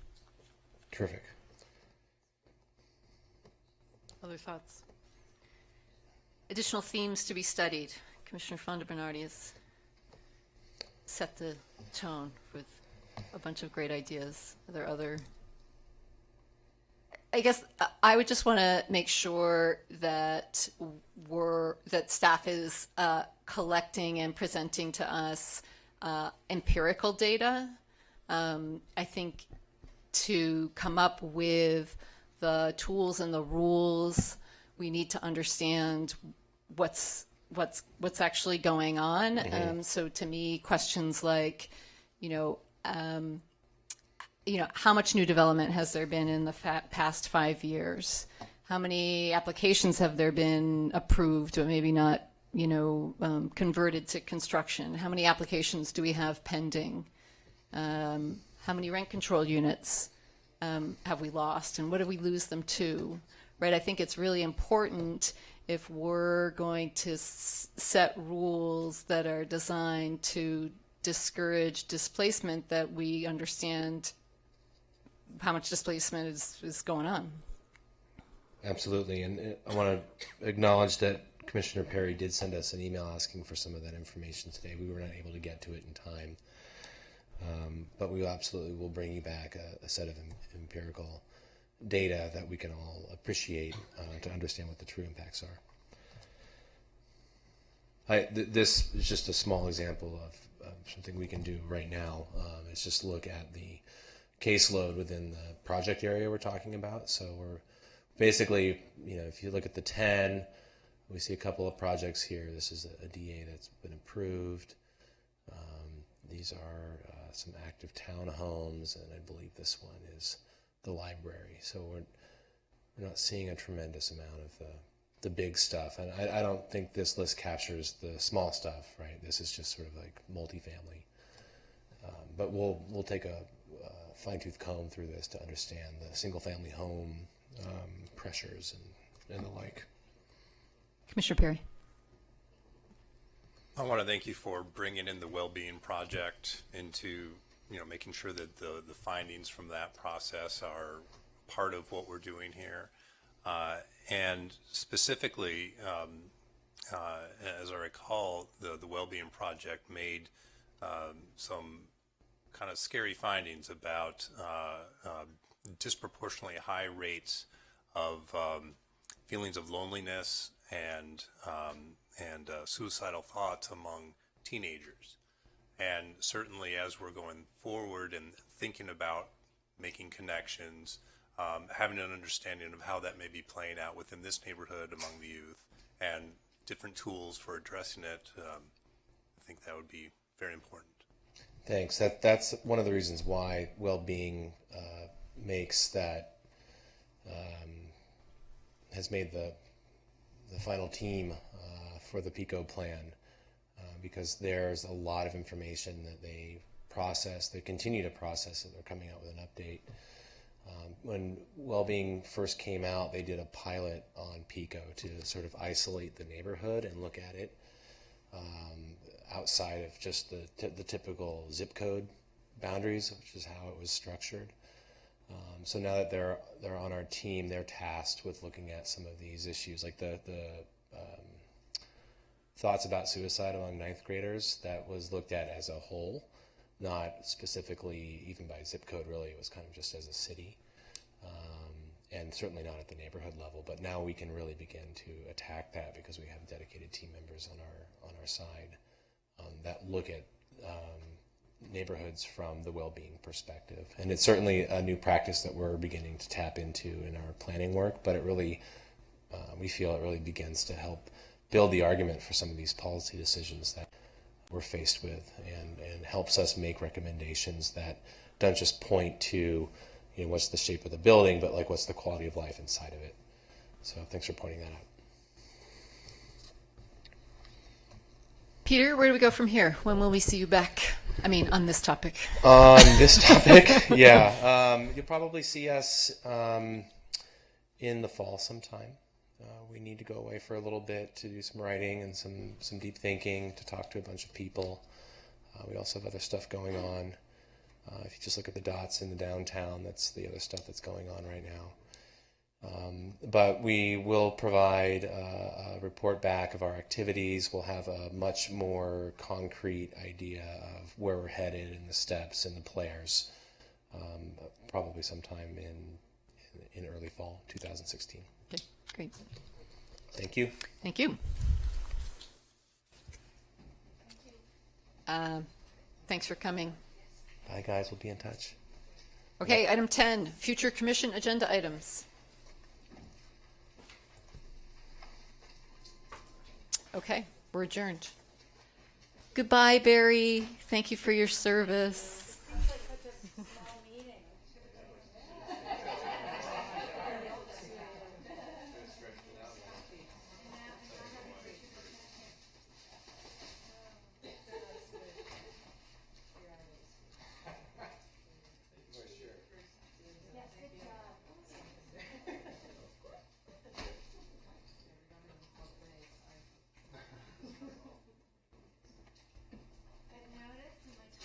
Terrific. Other thoughts? Additional themes to be studied. Commissioner Fondo Bernardi has set the tone with a bunch of great ideas. Are there other? I guess I would just want to make sure that staff is collecting and presenting to us empirical data. I think to come up with the tools and the rules, we need to understand what's what's actually going on. Mm-hmm. So to me, questions like, how much new development has there been in the past 5 years? How many applications have there been approved, but maybe not, converted to construction? How many applications do we have pending? How many rent control units have we lost, and what do we lose them to? Right? I think it's really important if we're going to set rules that are designed to discourage displacement, that we understand how much displacement is going on. Absolutely, and I want to acknowledge that Commissioner Perry did send us an email asking for some of that information today. We were not able to get to it in time, but we absolutely will bring you back a set of empirical data that we can all appreciate to understand what the true impacts are. This is just a small example of something we can do right now. It's just look at the caseload within the project area we're talking about. So we're basically, if you look at the 10, we see a couple of projects here. This is a DA that's been approved. These are some active townhomes, and I believe this one is the library. So we're not seeing a tremendous amount of the big stuff. And I don't think this list captures the small stuff, right? This is just sort of like multifamily. But we'll take a fine-tooth comb through this to understand the single-family home pressures and the like. Commissioner Perry. I want to thank you for bringing in the well-being project into, making sure that the findings from that process are part of what we're doing here. And specifically, as I recall, the well-being project made some kind of scary findings about disproportionately high rates of feelings of loneliness and suicidal thoughts among teenagers. And certainly as we're going forward and thinking about making connections, having an understanding of how that may be playing out within this neighborhood among the youth and different tools for addressing it, I think that would be very important. Thanks. That's one of the reasons why well-being makes that has made the final team for the PICO plan, because there's a lot of information that they process, they continue to process, and they're coming out with an update. When Wellbeing first came out, they did a pilot on PICO to sort of isolate the neighborhood and look at it outside of just the typical zip code boundaries, which is how it was structured. So now that they're on our team, they're tasked with looking at some of these issues, like the thoughts about suicide among ninth graders. That was looked at as a whole, not specifically even by zip code. Really, it was kind of just as a city, and certainly not at the neighborhood level. But now we can really begin to attack that because we have dedicated team members on our side that look at neighborhoods from the well-being perspective. And it's certainly a new practice that we're beginning to tap into in our planning work, but it really, we feel it really begins to help build the argument for some of these policy decisions that we're faced with, and helps us make recommendations that don't just point to, what's the shape of the building, but like what's the quality of life inside of it. So thanks for pointing that out. Peter, where do we go from here? When will we see you back? On this topic. On this topic, yeah. You'll probably see us in the fall sometime. We need to go away for a little bit to do some writing and some deep thinking, to talk to a bunch of people. We also have other stuff going on. If you just look at the dots in the downtown, that's the other stuff that's going on right now. But we will provide a report back of our activities. We'll have a much more concrete idea of where we're headed and the steps and the players, probably sometime in early fall 2016. Okay, great. Thank you. Thank you. Thanks for coming. Bye, guys. We'll be in touch. Okay, item 10, future commission agenda items. Okay, we're adjourned. Goodbye, Barry. Thank you for your service.